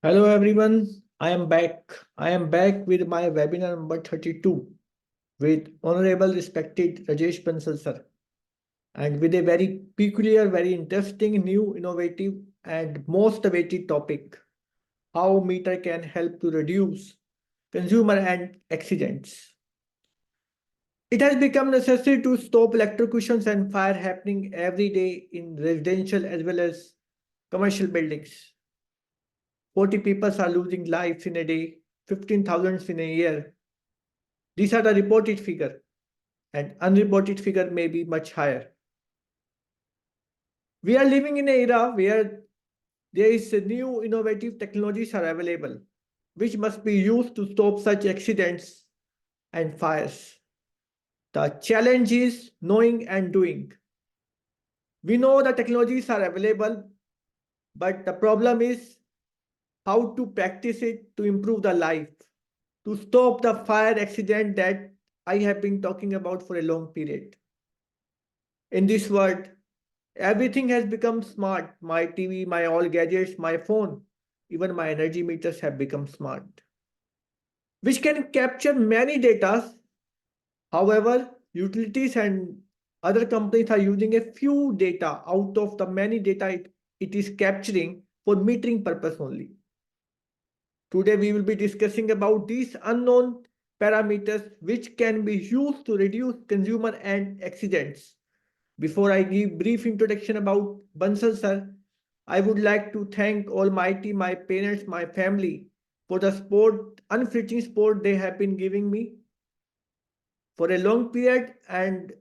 Hello everyone, I am back. I am back with my webinar number 32 with Honorable Respected Rajesh Bansal sir and with a very peculiar, very interesting, new, innovative and most awaited topic, how meter can help to reduce consumer and accidents. It has become necessary to stop electrocutions and fire happening every day in residential as well as commercial buildings. 40 people are losing lives in a day, 15,000 in a year. These are the reported figure, and unreported figure may be much higher. We are living in an era where there is a new innovative technologies are available, which must be used to stop such accidents and fires. The challenge is knowing and doing. We know the technologies are available, but the problem is how to practice it to improve the life, to stop the fire accident that I have been talking about for a long period. In this world, everything has become smart. My TV, my all gadgets, my phone, even my energy meters have become smart, which can capture many data. However, utilities and other companies are using a few data out of the many data it is capturing for metering purpose only. Today we will be discussing about these unknown parameters which can be used to reduce consumer and accidents. Before I give brief introduction about Bansal sir, I would like to thank Almighty, my parents, my family for the support, unflinching support they have been giving me for a long period, and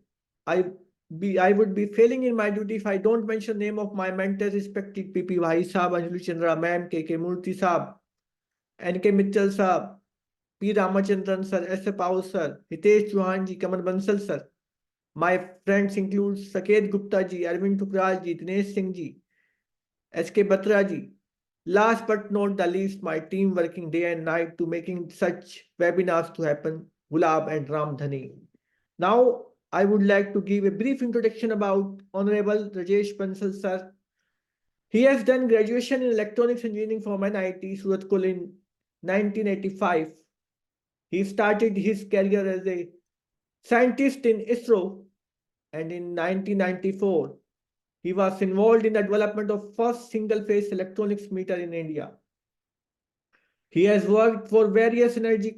I I would be failing in my duty if I don't mention name of my mentors, respected PP Bhai Saab, Anjali Chandra ma'am, KK Murthy Saab, NK Mitchell Saab, P Ramachandran sir, S. Pao sir, Hitesh Chauhan ji, Kamal Bansal sir. My friends include Saket Gupta ji, Arvind Thukral ji, Dinesh Singh ji, S.K. Batra ji. Last but not the least, my team working day and night to making such webinars to happen, Gulab and Ram Dhani. Now, I would like to give a brief introduction about Honorable Rajesh Bansal sir. He has done graduation in electronics engineering from NIT Surathkul in 1985. He started his career as a scientist in ISRO, and in 1994 he was involved in the development of first single-phase electronics meter in India. He has worked for various energy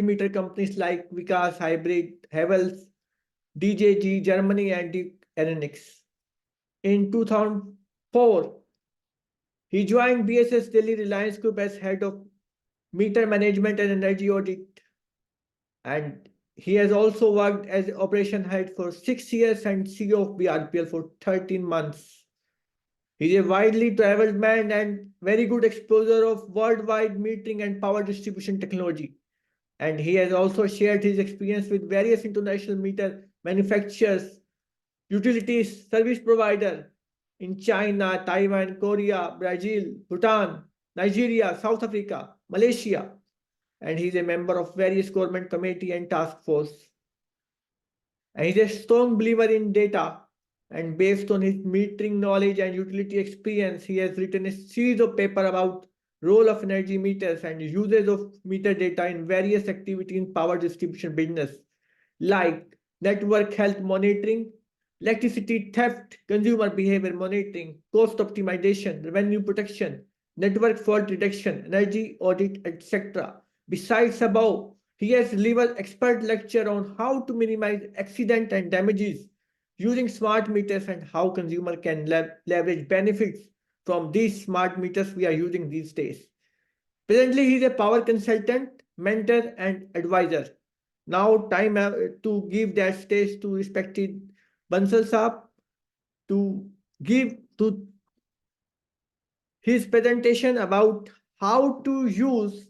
meter companies like Vikas, Hybrid, Havels, DJG, Germany, and Aeronix. In 2004, he joined BSS Delhi Reliance Group as head of meter management and energy audit, and he has also worked as operation head for 6 years and CEO of BRPL for 13 months. He is a widely traveled man and very good exposure of worldwide metering and power distribution technology. And he has also shared his experience with various international meter manufacturers, utilities, service provider in China, Taiwan, Korea, Brazil, Bhutan, Nigeria, South Africa, Malaysia, and he is a member of various government committee and task force. And he's a strong believer in data. And based on his metering knowledge and utility experience, he has written a series of paper about role of energy meters and uses of meter data in various activities in power distribution business, like network health monitoring, electricity theft, consumer behavior monitoring, cost optimization, revenue protection, network fault reduction, energy audit, etc. Besides above, he has delivered expert lecture on how to minimize accident and damages using smart meters and how consumer can leverage benefits from these smart meters we are using these days. Presently, he is a power consultant, mentor, and advisor. Now, time to give that stage to respected Bansal Saab to give to his presentation about how to use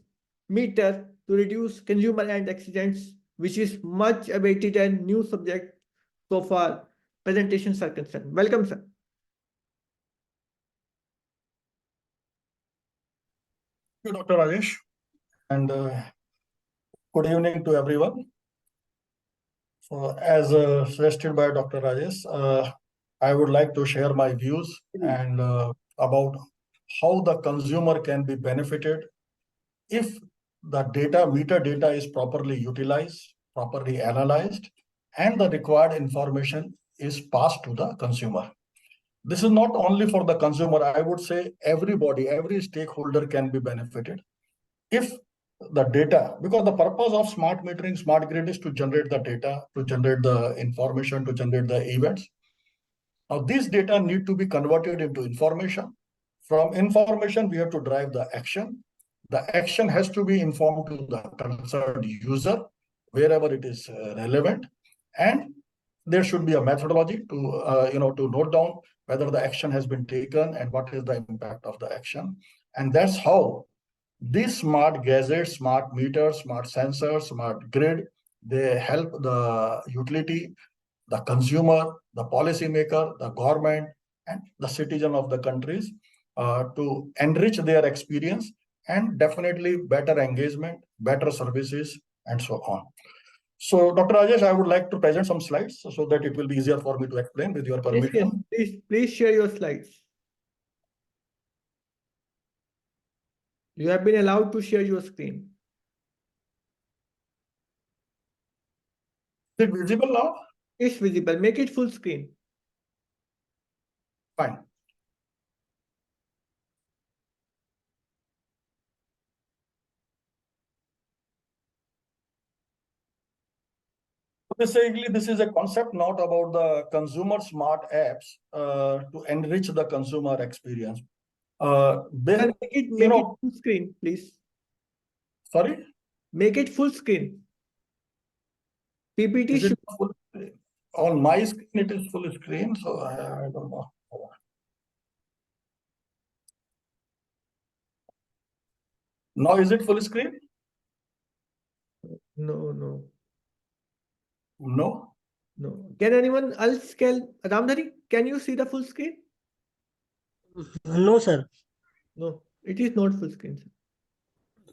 meter to reduce consumer and accidents, which is much awaited and new subject so far presentations are concerned. Welcome, sir. Thank you, Dr. Rajesh, and good evening to everyone. So, as suggested by Dr. Rajesh, I would like to share my views and about how the consumer can be benefited if the meter data is properly utilized, properly analyzed, and the required information is passed to the consumer. This is not only for the consumer. I would say everybody, every stakeholder can be benefited if the data, because the purpose of smart metering, smart grid is to generate the data, to generate the information, to generate the events. Now, these data need to be converted into information. From information, we have to drive the action. The action has to be informed to the concerned user wherever it is relevant, and there should be a methodology to to note down whether the action has been taken and what is the impact of the action. And that's how these smart gadgets, smart meters, smart sensors, smart grid, they help the utility, the consumer, the policymaker, the government, and the citizen of the countries to enrich their experience and definitely better engagement, better services, and so on. So, Dr. Rajesh, I would like to present some slides so that it will be easier for me to explain with your permission. Yes, please share your slides. You have been allowed to share your screen. Is it visible now? It's visible. Make it full screen. Fine. Basically, this is a concept not about the consumer smart apps to enrich the consumer experience. And make it full screen, please. Sorry? Make it full screen. PPT Is should it full screen? On my screen, it is full screen, so I don't know. Now, is it full screen? no. No. No. Can anyone else Ramdhari, can you see the full screen? No sir No, it is not full screen. Sir.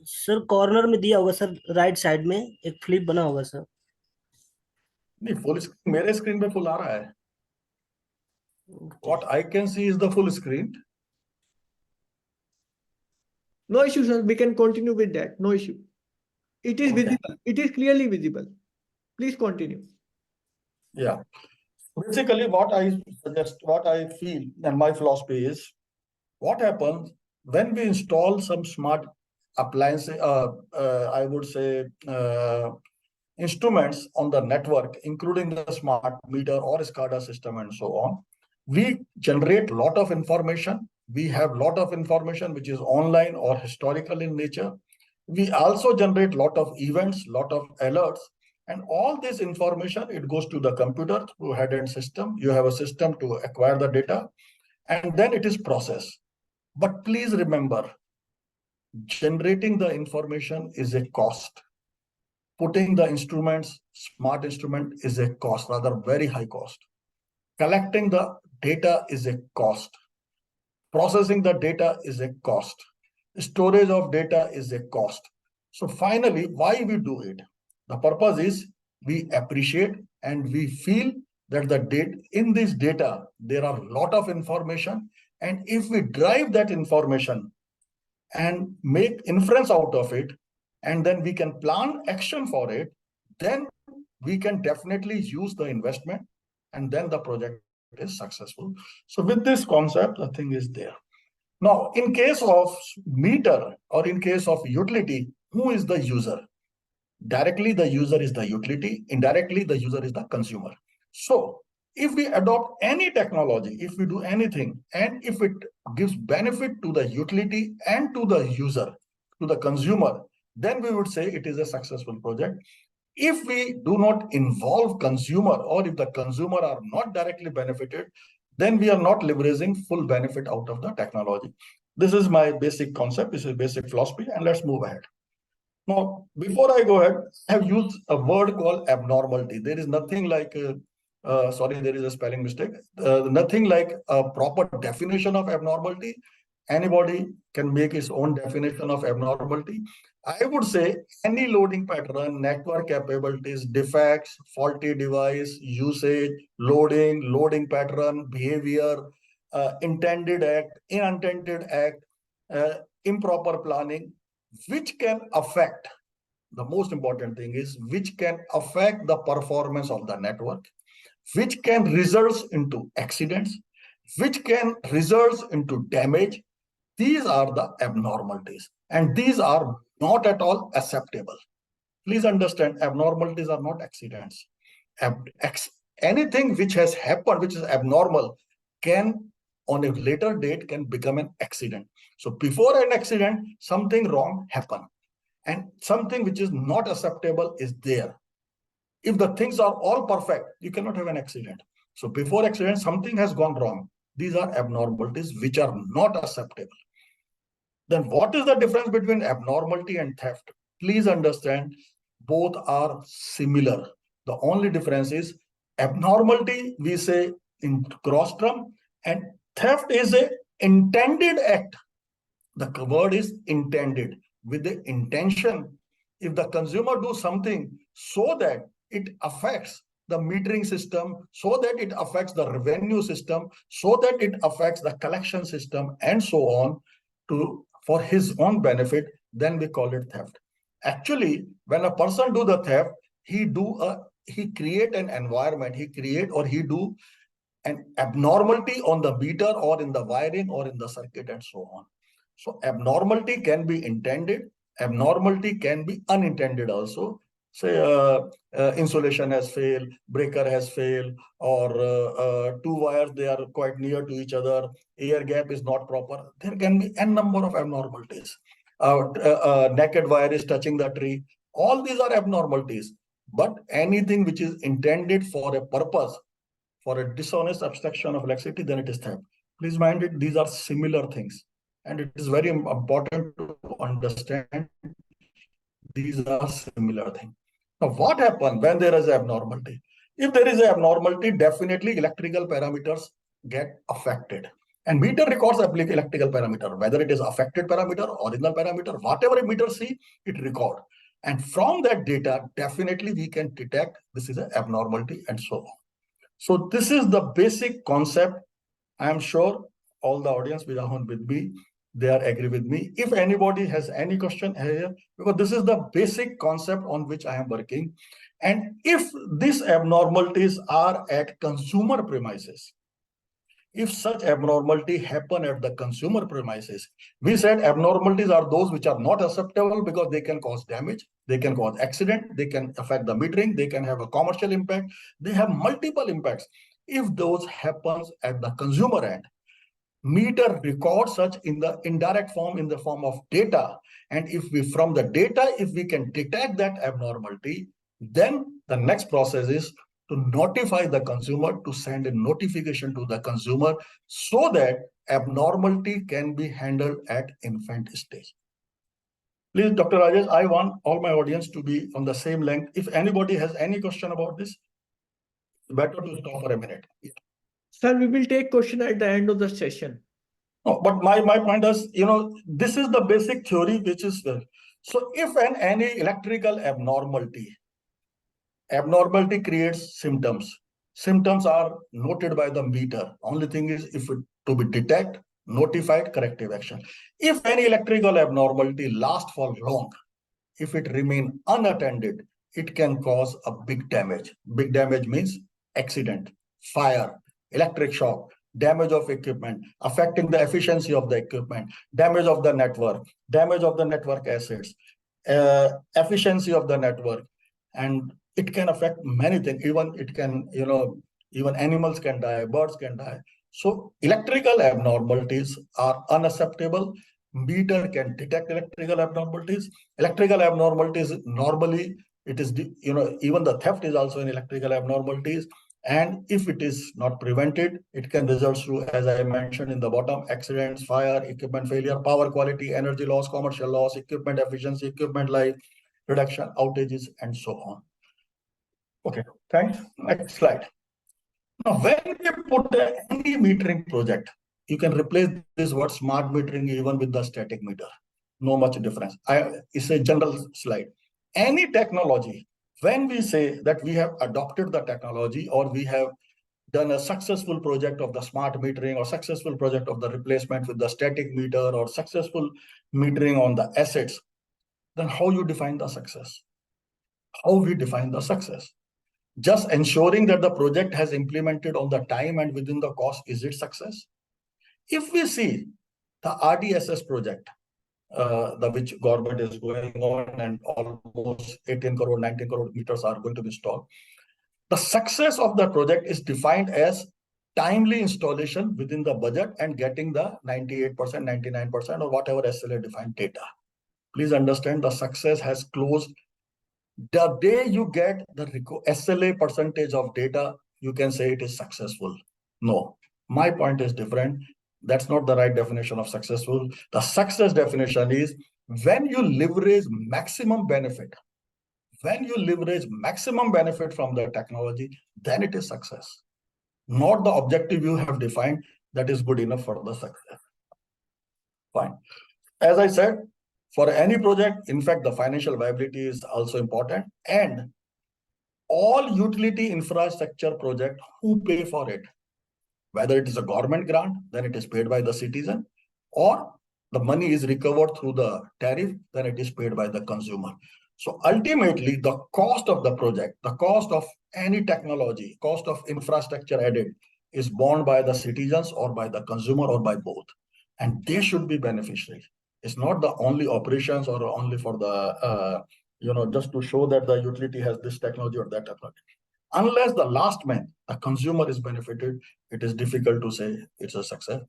Sir corner में दिया होगा sir, right side में एक flip बना होगा sir. नहीं, full screen मेरे screen पे फुल आ रहा है. What I can see is the full screen. No issue, sir. We can continue with that. No issue. It is Okay. visible. It is clearly visible. Please continue. Yeah. Basically, what I suggest, what I feel, and my philosophy is, what happens when we install some smart appliances, I would say, instruments on the network, including the smart meter or SCADA system and so on. We generate a lot of information. We have a lot of information which is online or historical in nature. We also generate a lot of events, lot of alerts, and all this information, it goes to the computer through head-end system. You have a system to acquire the data, and then it is processed. But please remember, generating the information is a cost. Putting the instruments, smart instrument, is a cost, rather very high cost. Collecting the data is a cost. Processing the data is a cost. Storage of data is a cost. So finally, why we do it? The purpose is we appreciate and we feel that in this data, there are a lot of information. And if we drive that information and make inference out of it, and then we can plan action for it, then we can definitely use the investment, and then the project is successful. So with this concept, the thing is there. Now, in case of meter or in case of utility, who is the user? Directly, the user is the utility. Indirectly, the user is the consumer. So if we adopt any technology, if we do anything, and if it gives benefit to the utility and to the user, to the consumer, then we would say it is a successful project. If we do not involve consumer, or if the consumer are not directly benefited, then we are not leveraging full benefit out of the technology. This is my basic concept, this is basic philosophy, and let's move ahead. Now, before I go ahead, I have used a word called abnormality. There is nothing like, sorry, there is a spelling mistake. Nothing like a proper definition of abnormality. Anybody can make his own definition of abnormality. I would say any loading pattern, network capabilities, defects, faulty device, usage, loading pattern, behavior, intended act, unintended act, improper planning, which can affect, the most important thing is, which can affect the performance of the network, which can result into accidents, which can result into damage. These are the abnormalities, and these are not at all acceptable. Please understand, abnormalities are not accidents. Anything which has happened, which is abnormal, can on a later date can become an accident. So before an accident, something wrong happened, and something which is not acceptable is there. If the things are all perfect, you cannot have an accident. So before accident, something has gone wrong. These are abnormalities which are not acceptable. Then what is the difference between abnormality and theft? Please understand, both are similar. The only difference is abnormality, we say in cross term, and theft is a intended act. The word is intended, with the intention. If the consumer do something so that it affects the metering system, so that it affects the revenue system, so that it affects the collection system, and so on, for his own benefit, then we call it theft. Actually, when a person do the theft, he create an environment, he do an abnormality on the meter or in the wiring or in the circuit and so on. So abnormality can be intended, abnormality can be unintended also. Say insulation has failed, breaker has failed, or two wires, they are quite near to each other, air gap is not proper. There can be n number of abnormalities. Naked wire is touching the tree. All these are abnormalities. But anything which is intended for a purpose, for a dishonest abstraction of electricity, then it is theft. Please mind it, these are similar things. And it is very important to understand these are similar things. Now, what happens when there is abnormality? If there is an abnormality, definitely electrical parameters get affected. And meter records electrical parameter, whether it is affected parameter, original parameter, whatever a meter see, it record. And from that data, definitely we can detect this is an abnormality and so on. So this is the basic concept. I am sure all the audience with me, they are agree with me. If anybody has any question here, because this is the basic concept on which I am working. And if these abnormalities are at consumer premises, if such abnormality happen at the consumer premises, we said abnormalities are those which are not acceptable because they can cause damage, they can cause accident, they can affect the metering, they can have a commercial impact, they have multiple impacts. If those happens at the consumer end, meter records such in the indirect form, in the form of data. And if we, from the data, if we can detect that abnormality, then the next process is to notify the consumer, to send a notification to the consumer so that abnormality can be handled at infant stage. Please, Dr. Rajesh, I want all my audience to be on the same length. If anybody has any question about this, better to stop for a minute. Sir, we will take question at the end of the session. No, but my point is, this is the basic theory which is there. So if any electrical abnormality creates symptoms. Symptoms are noted by the meter. Only thing is, if it to be detect, notified, corrective action. If any electrical abnormality lasts for long, if it remain unattended, it can cause a big damage. Big damage means accident, fire, electric shock, damage of equipment, affecting the efficiency of the equipment, damage of the network assets, efficiency of the network, and it can affect many things. Even it can, even animals can die, birds can die. So electrical abnormalities are unacceptable. Meter can detect electrical abnormalities. Electrical abnormalities normally, it is, even the theft is also in electrical abnormalities. And if it is not prevented, it can result through, as I mentioned in the bottom, accidents, fire, equipment failure, power quality, energy loss, commercial loss, equipment efficiency, equipment life reduction, outages, and so on. Okay, thanks. Next slide. Now, when we put any metering project, you can replace this word smart metering even with the static meter. No much difference. It's a general slide. Any technology, when we say that we have adopted the technology or we have done a successful project of the smart metering or successful project of the replacement with the static meter or successful metering on the assets, then how you define the success? How we define the success? Just ensuring that the project has implemented on the time and within the cost, is it success? If we see the RDSS project, the which government is going on and almost 18 crore, 19 crore meters are going to be installed. The success of the project is defined as timely installation within the budget and getting the 98%, 99% or whatever SLA defined data. Please understand the success has closed. The day you get the SLA percentage of data, you can say it is successful. No, my point is different. That's not the right definition of successful. The success definition is when you leverage maximum benefit. When you leverage maximum benefit from the technology, then it is success. Not the objective you have defined that is good enough for the success. Fine. As I said, for any project, in fact, the financial viability is also important. And all utility infrastructure project, who pay for it? Whether it is a government grant, then it is paid by the citizen, or the money is recovered through the tariff, then it is paid by the consumer. So ultimately, the cost of the project, the cost of any technology, cost of infrastructure added is borne by the citizens or by the consumer or by both. And they should be beneficiaries. It's not the only operations or only for the, just to show that the utility has this technology or that technology. Unless the last man, the consumer, is benefited, it is difficult to say it's a success.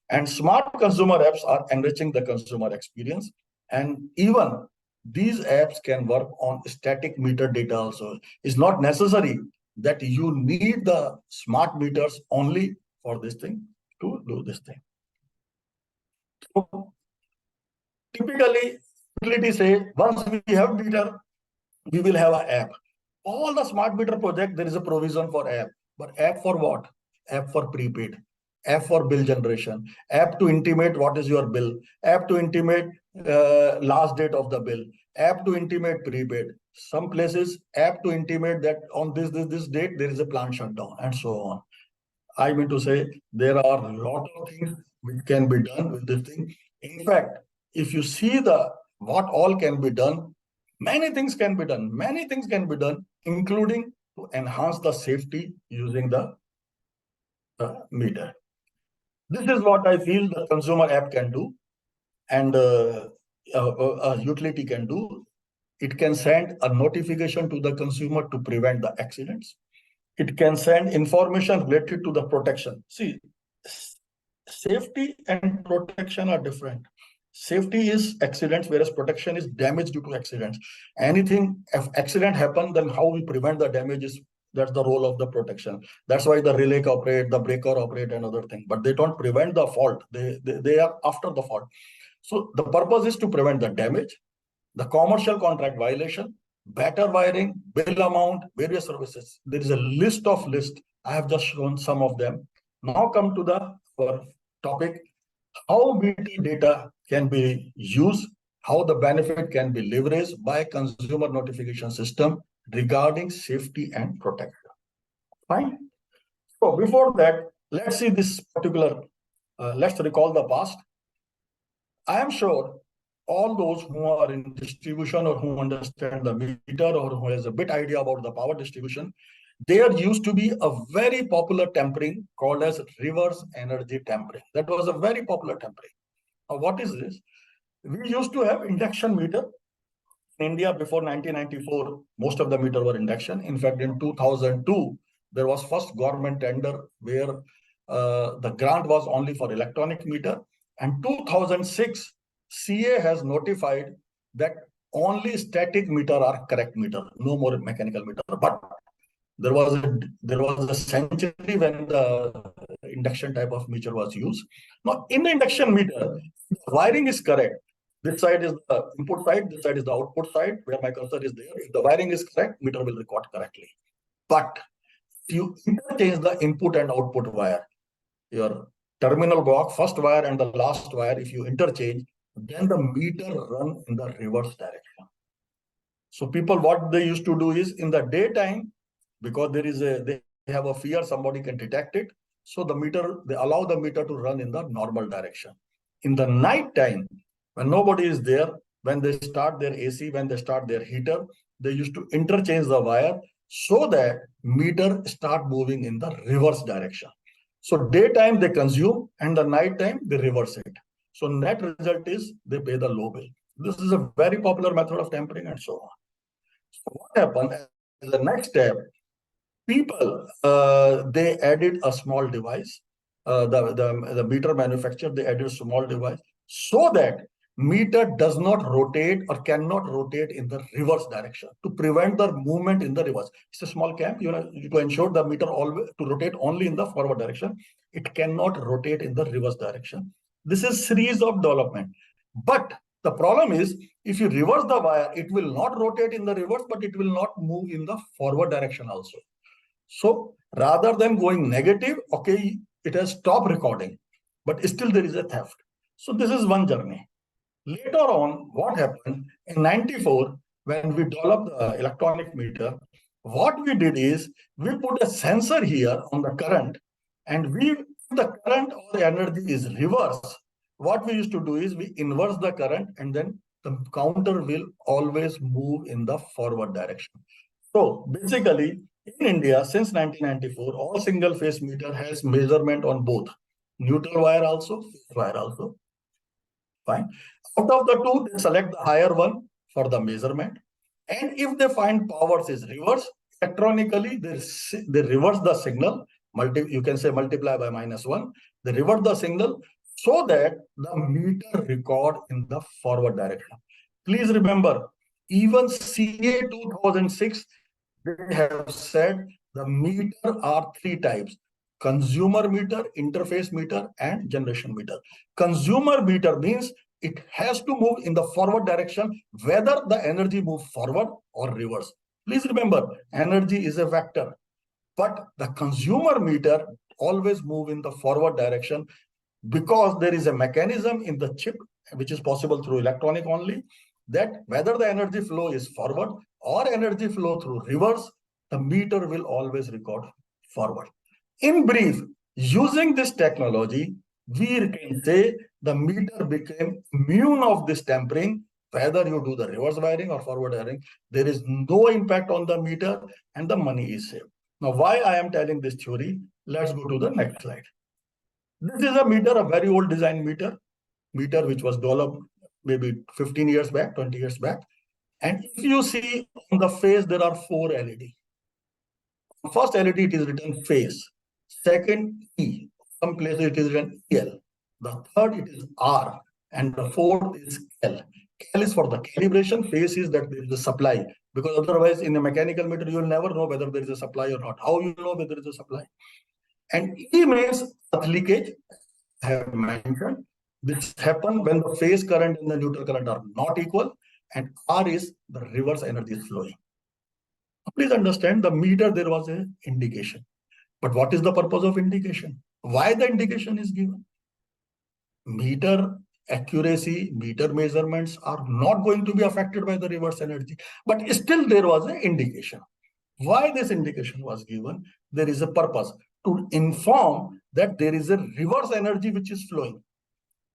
And smart consumer apps are enriching the consumer experience. And even these apps can work on static meter data also. It's not necessary that you need the smart meters only for this thing to do this thing. So typically, utility say, once we have meter, we will have an app. All the smart meter project, there is a provision for app. But app for what? App for prepaid, app for bill generation, app to intimate what is your bill, app to intimate last date of the bill, app to intimate prepaid. Some places, app to intimate that on this date, there is a plant shutdown and so on. I mean to say, there are a lot of things which can be done with this thing. In fact, if you see what all can be done, many things can be done. Many things can be done, including to enhance the safety using the meter. This is what I feel the consumer app can do and a utility can do. It can send a notification to the consumer to prevent the accidents. It can send information related to the protection. See, safety and protection are different. Safety is accidents, whereas protection is damage due to accidents. Anything, if accident happen, then how we prevent the damages, that's the role of the protection. That's why the relay operate, the breaker operate, and other thing. But they don't prevent the fault. They are after the fault. So the purpose is to prevent the damage, the commercial contract violation, better wiring, bill amount, various services. There is a list. I have just shown some of them. Now come to the topic, how BT data can be used, how the benefit can be leveraged by consumer notification system regarding safety and protection. Fine. So before that, let's see this particular, let's recall the past. I am sure all those who are in distribution or who understand the meter or who has a bit idea about the power distribution, there used to be a very popular tempering called as reverse energy tempering. That was a very popular tempering. Now, what is this? We used to have induction meter. In India, before 1994, most of the meter were induction. In fact, in 2002, there was first government tender where the grant was only for electronic meter. And 2006, CA has notified that only static meter are correct meter, no more mechanical meter. But there was a century when the induction type of meter was used. Now, in the induction meter, wiring is correct. This side is the input side, this side is the output side, where my cursor is there. If the wiring is correct, meter will record correctly. But if you interchange the input and output wire, your terminal block, first wire and the last wire, if you interchange, then the meter run in the reverse direction. So people, what they used to do is in the daytime, because they have a fear somebody can detect it. So they allow the meter to run in the normal direction. In the night time, when nobody is there, when they start their AC, when they start their heater, they used to interchange the wire so that meter start moving in the reverse direction. So daytime they consume and the night time they reverse it. So net result is they pay the low bill. This is a very popular method of tampering and so on. So what happened as the next step? People they added a small device. The meter manufacturer, they added a small device so that meter does not rotate or cannot rotate in the reverse direction to prevent the movement in the reverse. It's a small cam, to ensure the meter always to rotate only in the forward direction. It cannot rotate in the reverse direction. This is series of development. But the problem is, if you reverse the wire, it will not rotate in the reverse, but it will not move in the forward direction also. So rather than going negative, okay, it has stopped recording, but still there is a theft. So this is one journey. Later on, what happened in 94, when we developed the electronic meter, what we did is we put a sensor here on the current, and if the current or the energy is reversed, what we used to do is we inverse the current and then the counter will always move in the forward direction. So basically, in India, since 1994, all single phase meter has measurement on both neutral wire also, phase wire also. Fine. Out of the two, they select the higher one for the measurement. And if they find powers is reverse, electronically, they reverse the signal. You can say multiply by -1. They reverse the signal so that the meter record in the forward direction. Please remember, even CA 2006, they have said the meter are three types: consumer meter, interface meter, and generation meter. Consumer meter means it has to move in the forward direction, whether the energy move forward or reverse. Please remember, energy is a vector, but the consumer meter always move in the forward direction because there is a mechanism in the chip, which is possible through electronic only, that whether the energy flow is forward or energy flow through reverse, the meter will always record forward. In brief, using this technology, we can say the meter became immune of this tampering. Whether you do the reverse wiring or forward wiring, there is no impact on the meter and the money is saved. Now, why I am telling this theory? Let's go to the next slide. This is a meter, a very old design meter which was developed maybe 15 years back, 20 years back. And if you see on the face, there are 4 LED. First LED, it is written phase. Second, E. Some places it is written EL. The third, it is R. And the fourth is L. L is for the calibration. Phase is that there is a supply. Because otherwise, in a mechanical meter, you will never know whether there is a supply or not. How you know whether there is a supply? And E means earth leakage. I have mentioned this happens when the phase current and the neutral current are not equal, and R is the reverse energy is flowing. Please understand, the meter, there was an indication. But what is the purpose of indication? Why the indication is given? Meter accuracy, meter measurements are not going to be affected by the reverse energy. But still there was an indication. Why this indication was given? There is a purpose to inform that there is a reverse energy which is flowing.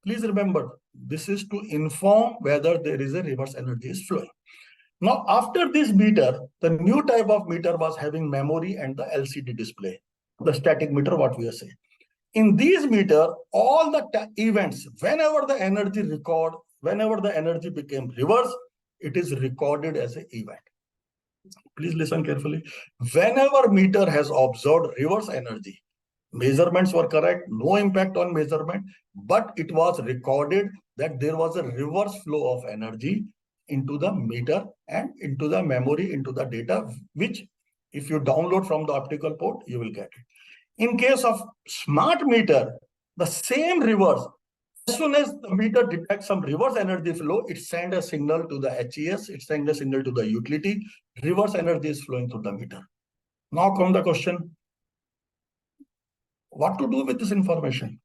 Please remember, this is to inform whether there is a reverse energy is flowing. Now, after this meter, the new type of meter was having memory and the LCD display, the static meter, what we are saying. In these meter, all the events, whenever the energy became reverse, it is recorded as an event. Please listen carefully. Whenever meter has observed reverse energy, measurements were correct, no impact on measurement, but it was recorded that there was a reverse flow of energy into the meter and into the memory, into the data, which if you download from the optical port, you will get it. In case of smart meter, the same reverse, as soon as the meter detects some reverse energy flow, it sends a signal to the HES, it sends a signal to the utility, reverse energy is flowing through the meter. Now come the question, what to do with this information?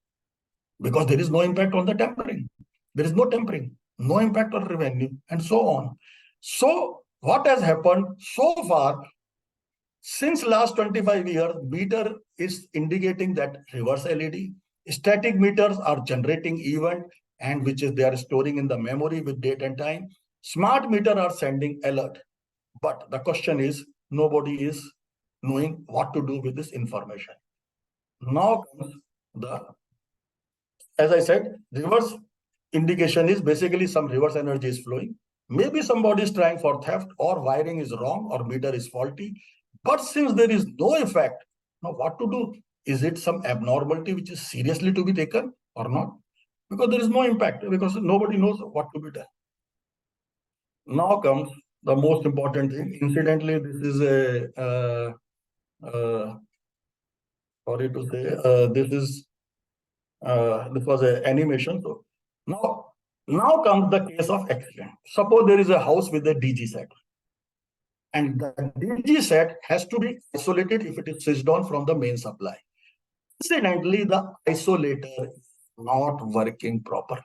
Because there is no impact on the tampering. There is no tampering, no impact on revenue, and so on. So what has happened so far, Since last 25 years, meter is indicating that reverse LED. Static meters are generating event and which is they are storing in the memory with date and time. Smart meter are sending alert. But the question is, nobody is knowing what to do with this information. Now comes the, as I said, reverse indication is basically some reverse energy is flowing. Maybe somebody is trying for theft or wiring is wrong or meter is faulty. But since there is no effect, now what to do? Is it some abnormality which is seriously to be taken or not? Because there is no impact, because nobody knows what to be done. Now comes the most important thing. Incidentally, this is a, sorry to say, this was an animation. So now comes the case of accident. Suppose there is a house with a DG set. And the DG set has to be isolated if it is switched on from the main supply. Incidentally, the isolator is not working properly.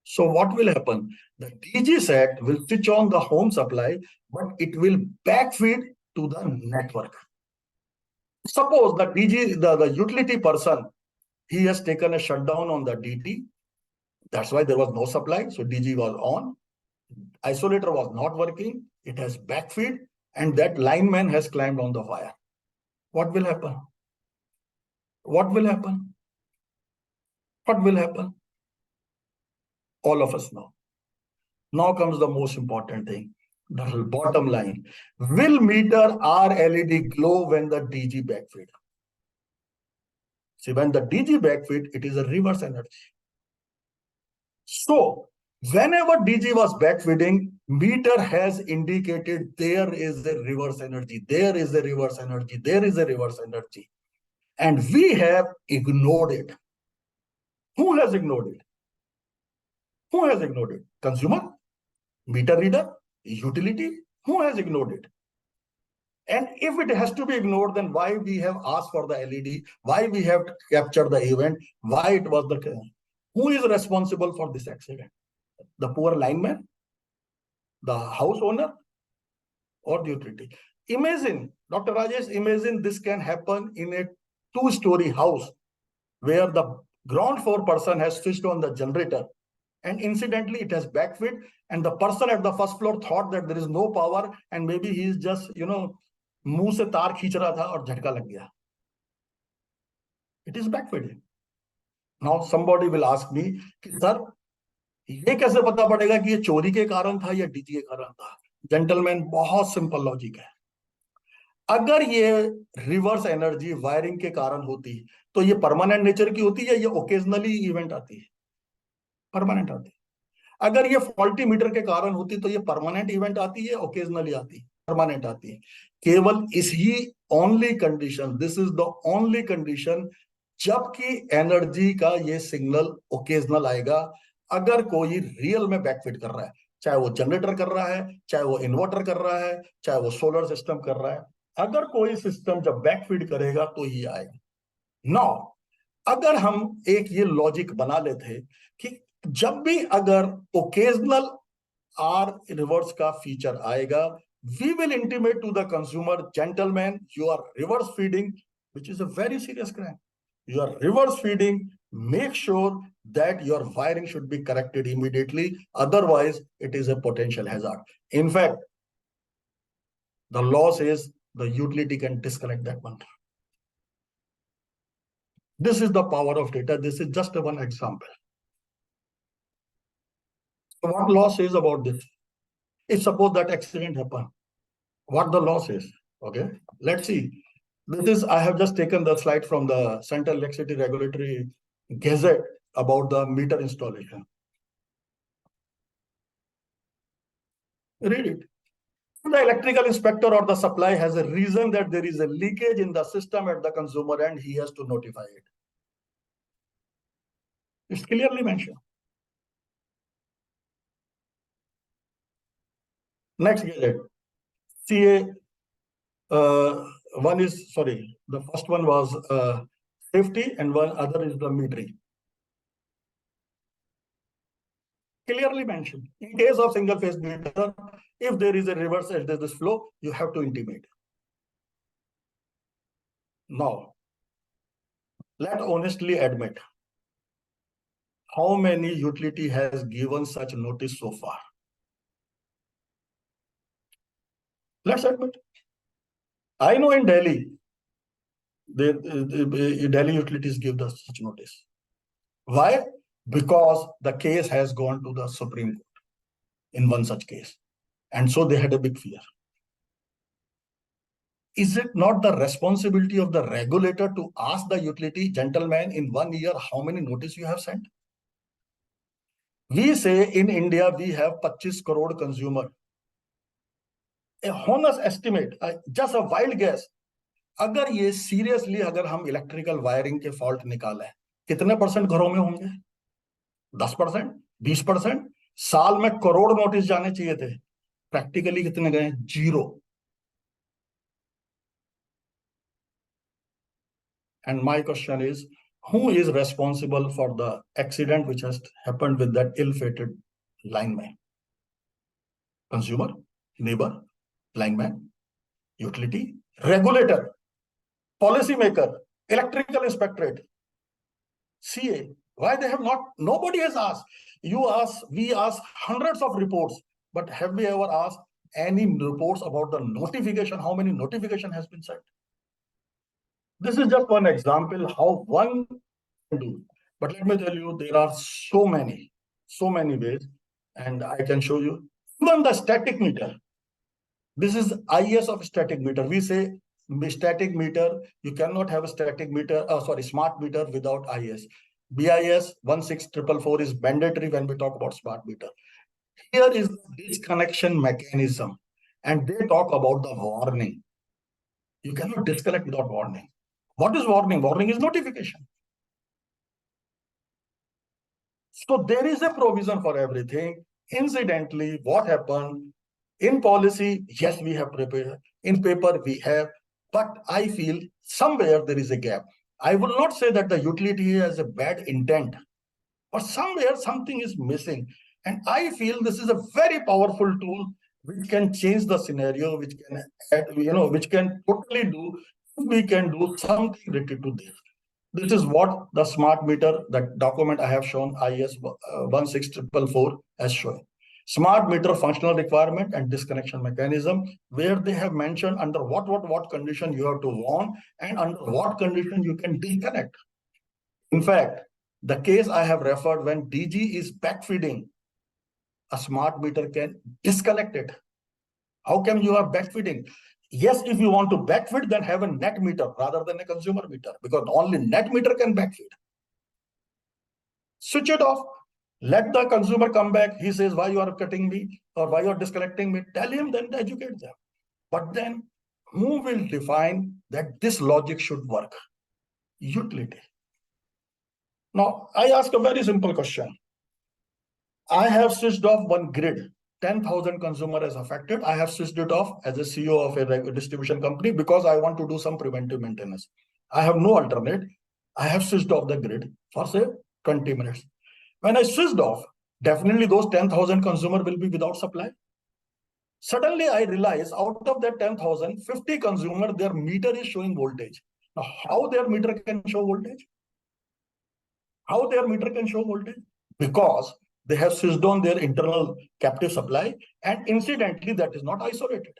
So what will happen? The DG set will switch on the home supply, but it will backfeed to the network. Suppose the DG, the utility person, he has taken a shutdown on the DT. That's why there was no supply. So DG was on. Isolator was not working. It has backfeed, and that lineman has climbed on the wire. What will happen? What will happen? What will happen? All of us know. Now comes the most important thing, the bottom line. Will meter or LED glow when the DG backfeed? See, when the DG backfeed, it is a reverse energy. So, whenever DG was backfeeding, meter has indicated there is a reverse energy, there is a reverse energy, there is a reverse energy. And we have ignored it. Who has ignored it? Who has ignored it? Consumer? Meter reader? Utility? Who has ignored it? And if it has to be ignored, then why we have asked for the LED? Why we have captured the event? Why it was the... Who is responsible for this accident? The poor lineman? The house owner? Or the utility? Imagine, Dr. Rajesh, imagine this can happen in a two-story house where the ground floor person has switched on the generator and incidentally it has backfeed, and the person at the first floor thought that there is no power and maybe he is just, मुंह से तार खींच रहा था और झटका लग गया. It is backfeeding. Now somebody will ask me, sir, ये कैसे पता पड़ेगा कि ये चोरी के कारण था या डीजी के कारण था? जेंटलमैन, बहुत सिंपल लॉजिक है. अगर ये रिवर्स एनर्जी वायरिंग के कारण होती तो ये परमानेंट नेचर की होती है या ये ओकेजनली इवेंट आती है? परमानेंट आती है. अगर ये फॉल्टी मीटर के कारण होती तो ये परमानेंट इवेंट आती है, ओकेजनली आती है? परमानेंट आती है. केवल इसी only condition, this is the only condition, जबकि एनर्जी का ये सिग्नल ओकेजनल आएगा अगर कोई रियल में बैकफिट कर रहा है, चाहे वो जनरेटर कर रहा है, चाहे वो इन्वर्टर कर रहा है, चाहे वो सोलर सिस्टम कर रहा है. अगर कोई सिस्टम जब बैकफीड करेगा तो ये आएगा. नाउ अगर हम एक ये लॉजिक बना लेते कि जब भी अगर ओकेजनल आर रिवर्स का फीचर आएगा, we will intimate to the consumer, gentleman, you are reverse feeding, which is a very serious crime. You are reverse feeding. Make sure that your wiring should be corrected immediately. Otherwise, it is a potential hazard. In fact, the law says the utility can disconnect that one. This is the power of data. This is just one example. So what law says about this? If suppose that accident happened, what the law says? Okay, let's see. This is, I have just taken the slide from the Central Electricity Regulatory Gazette about the meter installation. Read it. The electrical inspector or the supply has a reason that there is a leakage in the system at the consumer end, he has to notify it. It's clearly mentioned. Next gazette. CA, one is, sorry, the first one was safety and one other is the metering. Clearly mentioned. In case of single phase meter, If there is a reverse, if there's this flow, you have to intimate. Now, let honestly admit, how many utility has given such notice so far? Let's admit. I know in Delhi, the Delhi utilities give us such notice. Why? Because the case has gone to the Supreme Court in one such case. And so they had a big fear. Is it not the responsibility of the regulator to ask the utility, gentlemen, in 1 year, how many notice you have sent? We say in India, we have 25 crore consumer. A honest estimate, just a wild guess, अगर ये seriously अगर हम electrical wiring के fault निकालें, कितने percent घरों में होंगे? 10%, 20%? साल में करोड़ नोटिस जाने चाहिए थे, प्रैक्टिकली कितने गए? 0. And my question is, who is responsible for the accident which has happened with that ill-fated lineman? Consumer, neighbor, lineman, utility, regulator, policymaker, electrical inspectorate, CA. Why they have not? Nobody has asked. You ask, we ask hundreds of reports, but have we ever asked any reports about the notification? How many notification has been sent? This is just one example how one can do. But let me tell you, there are so many ways, and I can show you. Even the static meter. This is IS of static meter. We say static meter, you cannot have a static meter, smart meter without IS. BIS 16444 is mandatory when we talk about smart meter. Here is the disconnection mechanism, and they talk about the warning. You cannot disconnect without warning. What is warning? Warning is notification. So there is a provision for everything. Incidentally, what happened? In policy, yes, we have prepared. In paper, we have. But I feel somewhere there is a gap. I will not say that the utility has a bad intent, but somewhere something is missing. And I feel this is a very powerful tool which can change the scenario, which can add, which can totally do, we can do something related to this. This is what the smart meter, that document I have shown, IS 16444 has shown. Smart meter functional requirement and disconnection mechanism, where they have mentioned under what condition you have to warn and under what condition you can disconnect. In fact, the case I have referred, when DG is backfeeding, a smart meter can disconnect it. How come you are backfeeding? Yes, if you want to backfeed, then have a net meter rather than a consumer meter, because only net meter can backfeed. Switch it off. Let the consumer come back. He says, why you are cutting me or why you are disconnecting me? Tell him, then educate them. But then who will define that this logic should work? Utility. Now, I ask a very simple question. I have switched off one grid. 10,000 consumer is affected. I have switched it off as a CEO of a distribution company because I want to do some preventive maintenance. I have no alternate. I have switched off the grid for say 20 minutes. When I switched off, definitely those 10,000 consumer will be without supply. Suddenly I realize out of that 10,000, 50 consumer, their meter is showing voltage. Now, how their meter can show voltage? How their meter can show voltage? Because they have switched on their internal captive supply, and incidentally, that is not isolated.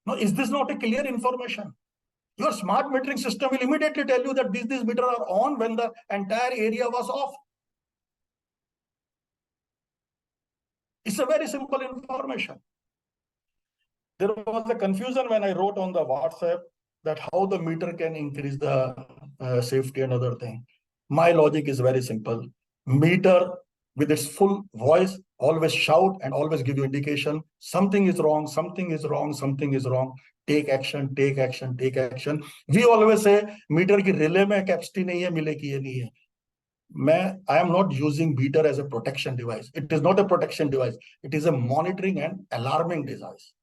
Now, is this not a clear information? Your smart metering system will immediately tell you that these meters are on when the entire area was off. It's a very simple information. There was a confusion when I wrote on the WhatsApp that how the meter can increase the safety and other thing. My logic is very simple. Meter with its full voice always shout and always give you indication. Something is wrong, something is wrong, something is wrong. Take action, take action, take action. We always say meter ki relay mein capacity nahi hai, mile ki ye nahi hai. I am not using meter as a protection device. It is not a protection device. It is a monitoring and alarming device.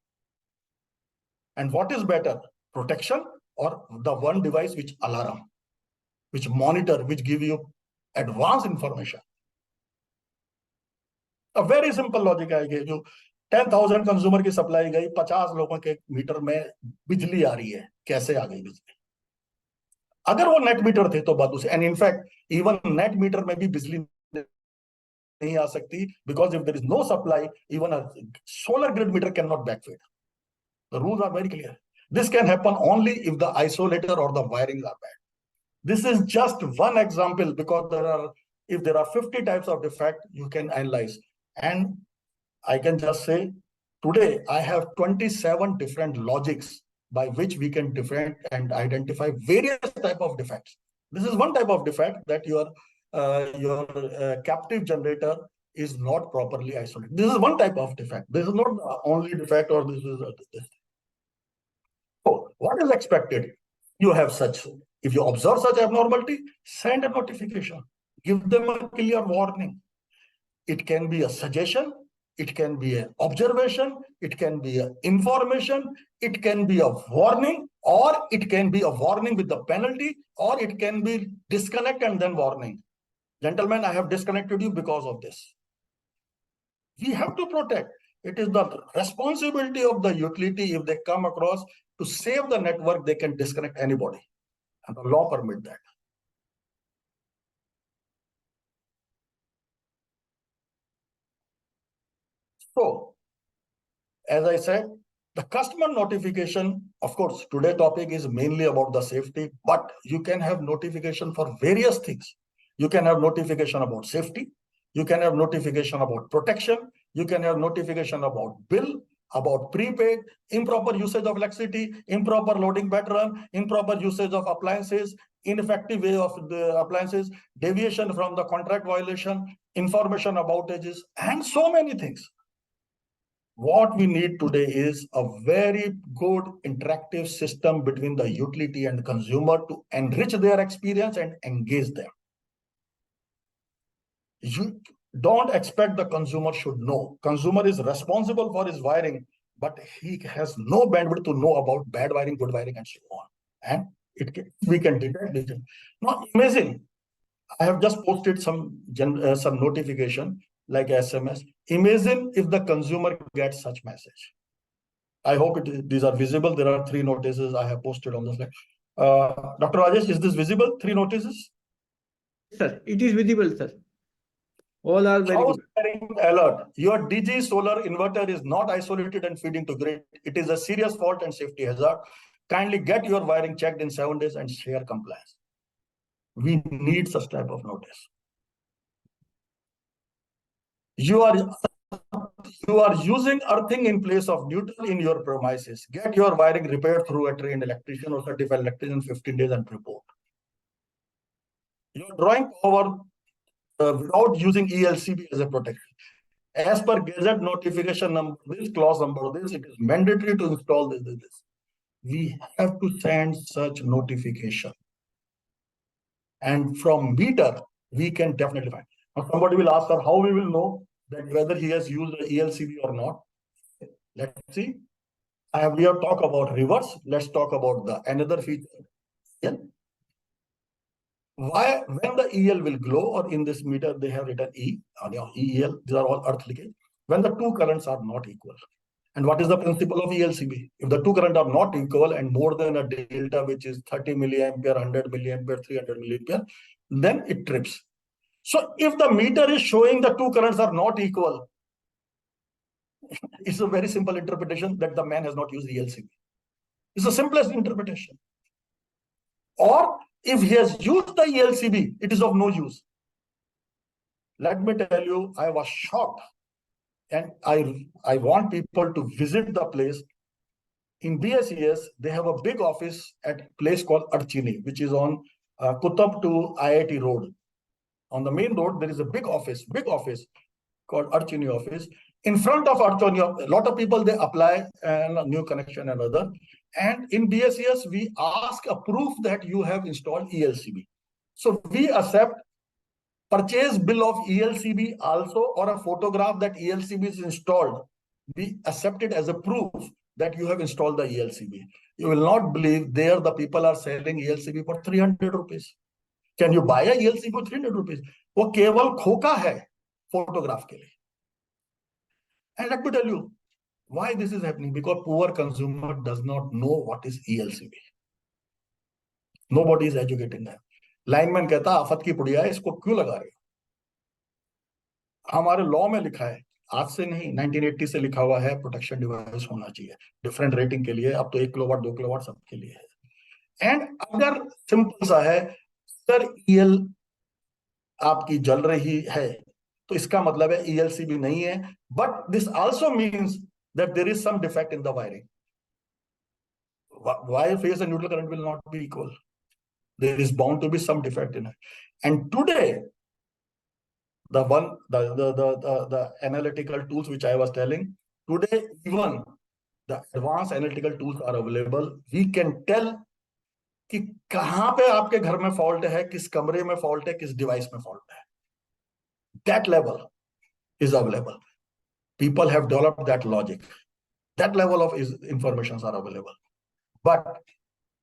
And what is better, protection or the one device which alarm, which monitor, which give you advanced information? A very simple logic I gave you. 10,000 consumer की supply गई, 50 लोगों के metre में बिजली आ रही है, कैसे आ गई बिजली? अगर वो नेट मीटर थे तो बात उसे, and in fact even net meter में भी बिजली नहीं आ सकती, because if there is no supply, even a solar grid meter can not backfeed. The rules are very clear. This can happen only if the isolator or the wirings are bad. This is just one example, because if there are 50 types of defect, you can analyze. And I can just say, today I have 27 different logics by which we can different and identify various type of defects. This is one type of defect, that your captive generator is not properly isolated. This is one type of defect. This is not the only defect, or this is this. So what is expected? You have such, if you observe such abnormality, send a notification, give them a clear warning. It can be a suggestion, it can be an observation, it can be an information, it can be a warning, or it can be a warning with the penalty, or it can be disconnect and then warning. Gentlemen, I have disconnected you because of this. We have to protect. It is the responsibility of the utility, if they come across, to save the network, they can disconnect anybody. And the law permit that. So, as I said, the customer notification, of course, today's topic is mainly about the safety, but you can have notification for various things. You can have notification about safety. You can have notification about protection. You can have notification about bill, about prepaid, improper usage of electricity, improper loading pattern, improper usage of appliances, ineffective way of the appliances, deviation from the contract violation, information about outages, and so many things. What we need today is a very good interactive system between the utility and the consumer to enrich their experience and engage them. You don't expect the consumer should know. Consumer is responsible for his wiring, but he has no bandwidth to know about bad wiring, good wiring, and so on. And we can detect it. Now imagine, I have just posted some notification like SMS. Imagine if the consumer gets such message. I hope these are visible. There are 3 notices I have posted on the slide. Dr. Rajesh, is this visible? 3 notices? Sir, it is visible, sir. All are very House good. wiring alert. Your DG solar inverter is not isolated and feeding to grid. It is a serious fault and safety hazard. Kindly get your wiring checked in 7 days and share compliance. We need such type of notice. You are using earthing in place of neutral in your premises. Get your wiring repaired through a trained electrician or certified electrician in 15 days and report. You are drawing power without using ELCB as a protection. As per Gazette notification number, this clause number, this, it is mandatory to install this. We have to send such notification. And from meter, we can definitely find. Now somebody will ask, her how we will know that whether he has used the ELCB or not. Let's see. We have talked about reverse. Let's talk about the another feature. Yeah. Why, when the EL will glow, or in this meter they have written E, EEL, these are all earth leakage, when the 2 currents are not equal. And what is the principle of ELCB? If the 2 currents are not equal and more than a delta, which is 30 milliampere, 100 milliampere, 300 milliampere, then it trips. So if the meter is showing the 2 currents are not equal, it's a very simple interpretation that the man has not used ELCB. It's the simplest interpretation. Or if he has used the ELCB, it is of no use. Let me tell you, I was shocked. And I want people to visit the place. In BSES, they have a big office at a place called Archini, which is on Kutab to IIT Road. On the main road, there is a big office called Archini office. In front of Archini, a lot of people, they apply a new connection and other. And in BSES, we ask a proof that you have installed ELCB. So we accept purchase bill of ELCB also, or a photograph that ELCB is installed. We accept it as a proof that you have installed the ELCB. You will not believe, there the people are selling ELCB for 300 rupees. Can you buy a ELCB for 300 rupees? वो केवल खोका है photograph के लिए. And let me tell you, Why this is happening? Because poor consumer does not know what is ELCB. Nobody is educating them. Lineman कहता आफत की पुड़िया है, इसको क्यों लगा रहे हो? हमारे लॉ में लिखा है, आज से नहीं 1980 से लिखा हुआ है, प्रोटेक्शन डिवाइस होना चाहिए डिफरेंट रेटिंग के लिए. अब तो 1 किलोवाट 2 किलोवाट सबके लिए है. एंड अगर सिंपल सा है, सर ईएल आपकी जल रही है तो इसका मतलब है ELCB नहीं है. But this also means that there is some defect in the wiring. Wire phase and neutral current will not be equal. There is bound to be some defect in it. And today, the analytical tools which I was telling, today even the advanced analytical tools are available. We can tell कि कहां पे आपके घर में fault है, किस कमरे में फॉल्ट है, किस डिवाइस में फॉल्ट है. That level is available. People have developed that logic. That level of informations are available. But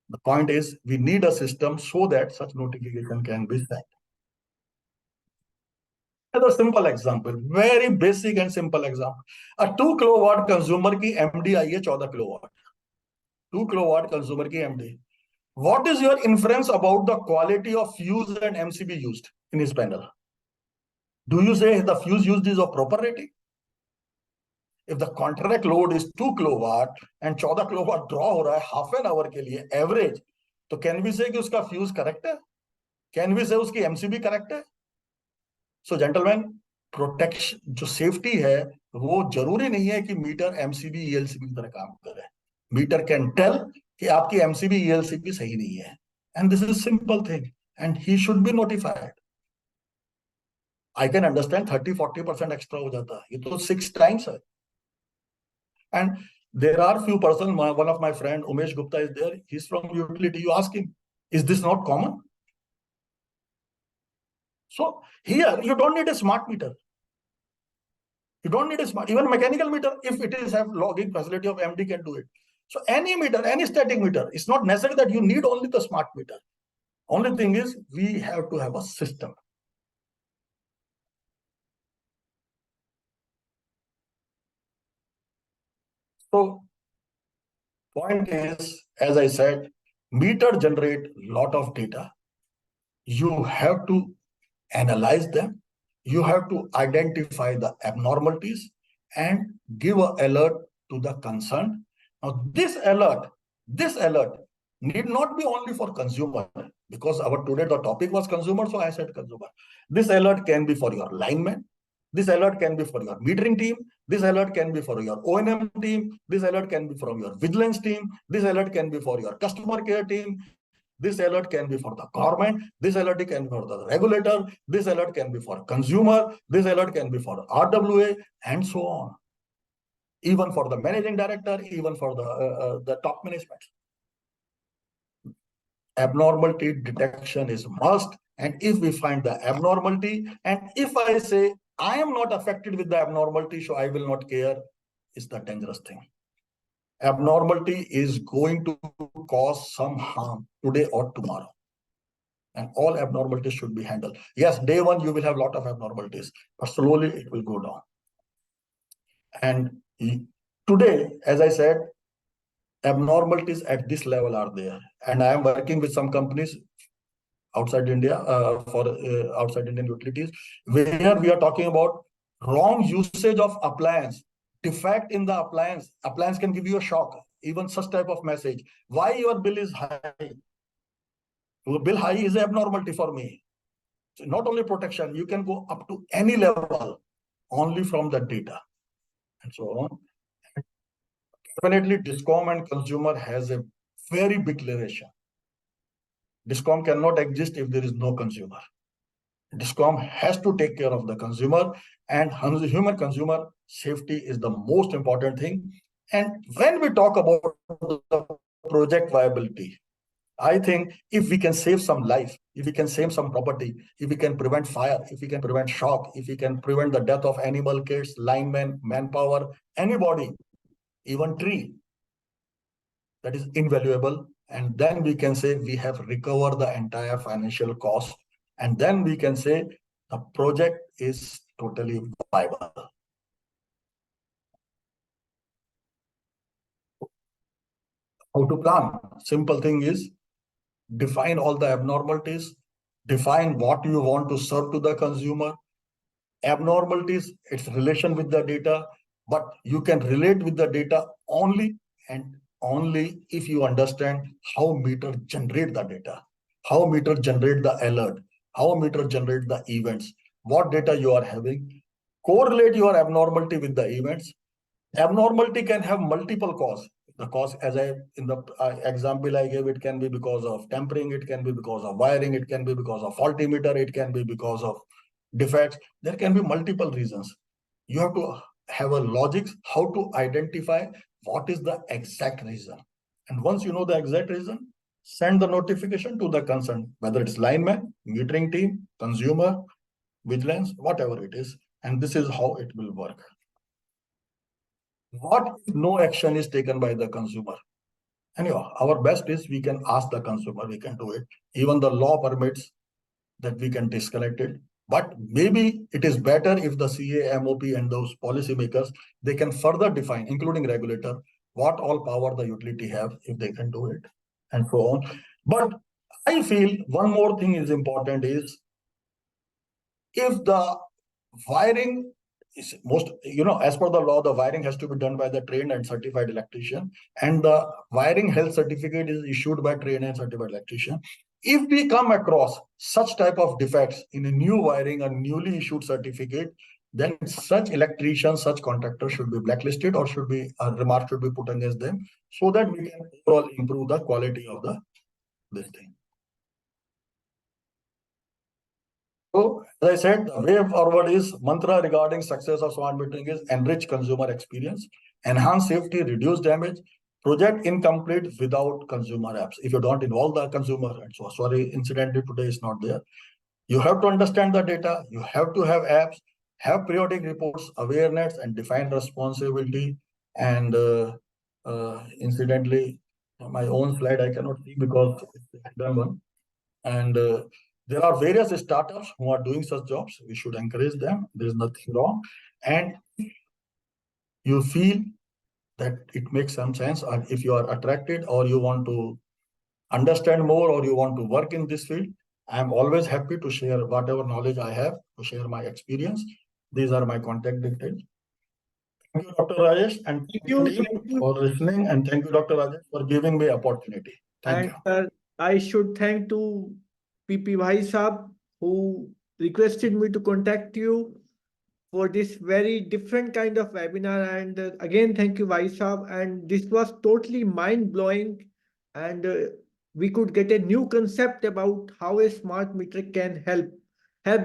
the point is, we need a system so that such notification can be sent. A simple example, very basic and simple example. A 2 kilowatt consumer की MD आई है 14 kilowatt. 2 kilowatt consumer की MD. What is your inference about the quality of fuse and MCB used in his panel? Do you say the fuse used is of proper rating? If the contract load is 2 kilowatt and 14 kilowatt draw हो रहा है half an hour के लिए average, तो can we say कि उसका fuse correct है? Can we say उसकी MCB correct है? So gentlemen, प्रोटेक्शन जो सेफ्टी है वो जरूरी नहीं है कि मीटर MCB ELCB की तरह काम करे. मीटर कैन टेल कि आपकी MCB ELCB सही नहीं है, and this is simple thing, and he should be notified. I can understand 30-40% extra हो जाता है, ये तो 6 times है. And there are few person, one of my friend Umesh Gupta is there, he's from utility. You ask him, is this not common? So here you don't need a smart meter. You don't need a smart, even mechanical meter, if it is have logging facility of MD, can do it. So any meter, any static meter, it's not necessary that you need only the smart meter. Only thing is we have to have a system. So point is, as I said, meter generate lot of data. You have to analyze them. You have to identify the abnormalities and give an alert to the concerned. Now this alert need not be only for consumer, because our today the topic was consumer, so I said consumer. This alert can be for your lineman. This alert can be for your metering team. This alert can be for your O&M team. This alert can be from your vigilance team. This alert can be for your customer care team. This alert can be for the government. This alert can be for the regulator. This alert can be for consumer. This alert can be for RWA, and so on. Even for the managing director, even for the top management. Abnormality detection is must. And if we find the abnormality, and if I say I am not affected with the abnormality, so I will not care, is the dangerous thing. Abnormality is going to cause some harm today or tomorrow. And all abnormalities should be handled. Yes, day one, you will have a lot of abnormalities, but slowly it will go down. And today, as I said, abnormalities at this level are there. And I am working with some companies outside India, for outside Indian utilities, where we are talking about wrong usage of appliance, defect in the appliance. Appliance can give you a shock, even such type of message. Why your bill is high? Your bill high is an abnormality for me. So not only protection, you can go up to any level only from the data, and so on. Definitely, DISCOM and consumer has a very big relation. DISCOM cannot exist if there is no consumer. DISCOM has to take care of the consumer, and human consumer safety is the most important thing. And when we talk about the project viability, I think if we can save some life, if we can save some property, if we can prevent fire, if we can prevent shock, if we can prevent the death of animal, kids, linemen, manpower, anybody, even tree, that is invaluable. And then we can say we have recovered the entire financial cost. And then we can say the project is totally viable. How to plan? Simple thing is define all the abnormalities, define what you want to serve to the consumer. Abnormalities, its relation with the data, but you can relate with the data only and only if you understand how meter generate the data, how meter generate the alert, how meter generate the events, what data you are having, correlate your abnormality with the events. Abnormality can have multiple cause. The cause, as I in the example I gave, it can be because of tampering, it can be because of wiring, it can be because of faulty meter, it can be because of defects. There can be multiple reasons. You have to have a logic how to identify what is the exact reason. And once you know the exact reason, send the notification to the concerned, whether it's lineman, metering team, consumer, vigilance, whatever it is. And this is how it will work. What if no action is taken by the consumer? Anyhow, our best is we can ask the consumer, we can do it. Even the law permits that we can disconnect it. But maybe it is better if the CA, MOP and those policymakers, they can further define, including regulator, what all power the utility have if they can do it and so on. But I feel one more thing is important is if the wiring is most, as per the law, the wiring has to be done by the trained and certified electrician, and the wiring health certificate is issued by trained and certified electrician. If we come across such type of defects in a new wiring, a newly issued certificate, then such electricians, such contractors should be blacklisted or should be a remark should be put against them so that we can overall improve the quality of this thing. So, as I said, the way forward is mantra regarding success of smart metering is enrich consumer experience, enhance safety, reduce damage, project incomplete without consumer apps. If you don't involve the consumer, and so sorry, incidentally today is not there. You have to understand the data, you have to have apps, have periodic reports, awareness, and define responsibility. And incidentally, my own slide I cannot see because it's done one. And there are various startups who are doing such jobs. We should encourage them. There is nothing wrong. And you feel that it makes some sense, or if you are attracted or you want to understand more or you want to work in this field, I am always happy to share whatever knowledge I have, to share my experience. These are my contact details. Thank you, Dr. Rajesh, and thank you for listening. And thank you, Dr. Rajesh, for giving me opportunity. Thank you. I should thank to PP Bhai Saab who requested me to contact you for this very different kind of webinar. And again, thank you, Bhai Saab. And this was totally mind blowing. And we could get a new concept about how a smart meter can help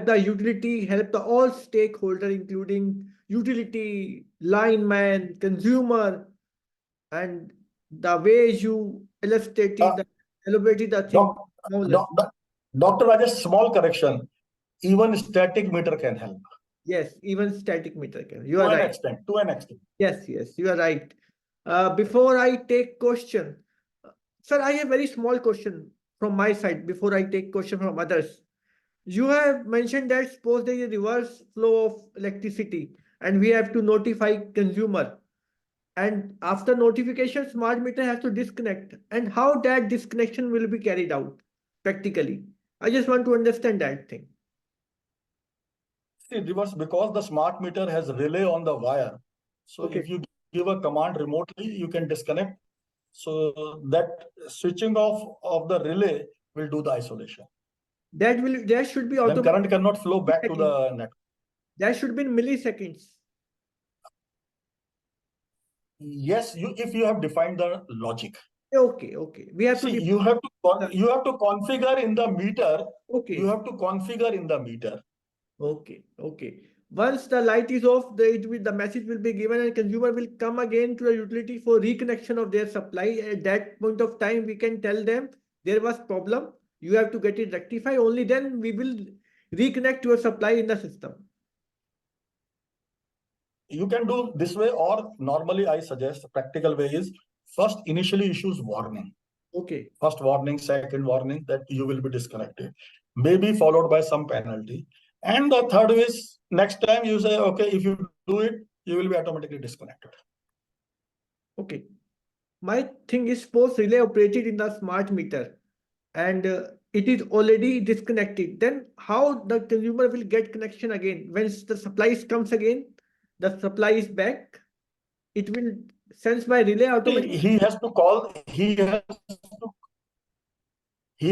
the utility, help the all stakeholder, including utility, lineman, consumer, and the way you elaborated the thing. Dr. Rajesh, small correction. Even static meter can help. Yes, even static meter can. You To are an right. extent. To an extent. Yes, you are right. Before I take question, sir, I have very small question from my side before I take question from others. You have mentioned that suppose there is a reverse flow of electricity and we have to notify consumer. And after notification, smart meter has to disconnect. And how that disconnection will be carried out practically? I just want to understand that thing. See, reverse, because the smart meter has relay on the wire. So Okay. if you give a command remotely, you can disconnect. So that switching off of the relay will do the isolation. That should be then current cannot flow back to the network. That should be in milliseconds. Yes, if you have defined the logic. Okay. We have See, to you have to configure in the meter. Okay. You have to configure in the meter. Okay. Once the light is off, the message will be given and consumer will come again to the utility for reconnection of their supply. At that point of time, we can tell them there was problem. You have to get it rectified. Only then we will reconnect your supply in the system. You can do this way, or normally I suggest practical way is first initially issues warning. Okay. First warning, second warning that you will be disconnected, maybe followed by some penalty. And the third is next time you say, okay, if you do it, you will be automatically disconnected. Okay. my thing is suppose relay operated in the smart meter and it is already disconnected, then how the consumer will get connection again? When the supply comes again, the supply is back, it will sense by relay automatically. He has to call, he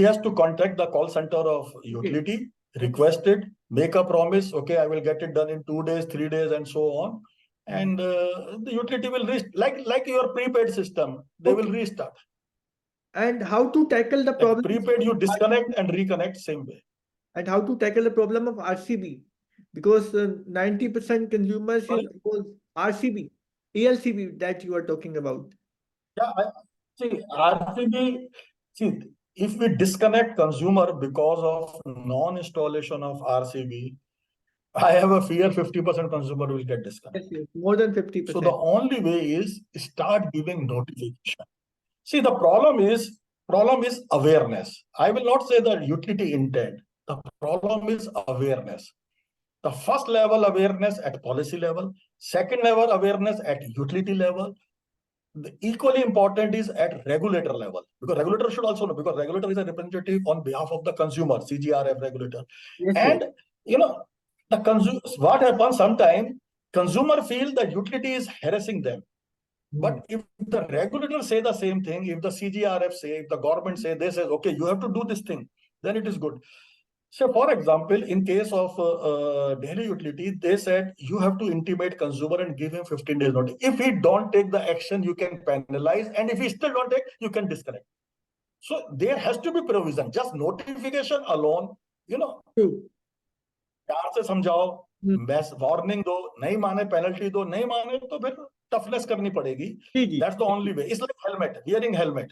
has to contact the call center of utility, request it, make a promise, okay, I will get it done in 2 days, 3 days, and so on. And the utility will like your prepaid system, they will restart. And how to tackle the Like problem? prepaid, you disconnect and reconnect same way. And how to tackle the problem of RCB? Because 90% consumers Sorry? is RCB, ELCB that you are talking about. Yeah, see, RCB, see, if we disconnect consumer because of non-installation of RCB, I have a fear 50% consumer will get disconnected. Yes, more than 50%. So the only way is start giving notification. See, the problem is awareness. I will not say the utility intent. The problem is awareness. The first level awareness at policy level, second level awareness at utility level. The equally important is at regulator level, because regulator should also know, because regulator is a representative on behalf of the consumer, CGRF regulator. Yes, And the consumer, what happens sometimes, consumer feel the utility is harassing them. But if the regulator say the same thing, if the CGRF say, if the government say, they say, okay, you have to do this thing, then it is good. So, for example, in case of Delhi utility, they said you have to intimate consumer and give him 15 days notice. If he don't take the action, you can penalize, and if he still don't take, you can disconnect. So there has to be provision. Just notification alone, प्यार से समझाओ, warning दो, नहीं माने penalty दो, नहीं माने तो फिर टफनेस करनी पड़ेगी. That's the only way. It's like helmet, wearing helmet.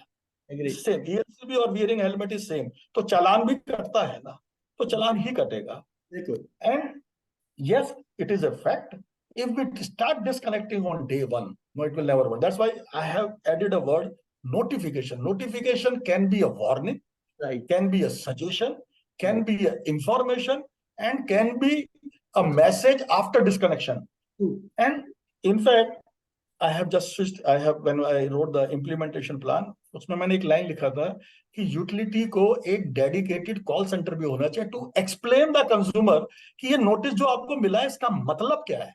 Same, ELCB और wearing helmet is same. तो चालान भी कटता है ना, तो चालान ही कटेगा. And yes, it is a fact. If we start disconnecting on day one, no, it will never work. That's why I have added a word, notification. Notification can be a warning, can be a suggestion, can be a information, and can be a message after disconnection. And in fact, I have just switched. When I wrote the implementation plan, उसमें मैंने एक line लिखा था कि utility को एक dedicated call centre भी होना चाहिए टू एक्सप्लेन द कंज्यूमर कि ये नोटिस जो आपको मिला है इसका मतलब क्या है.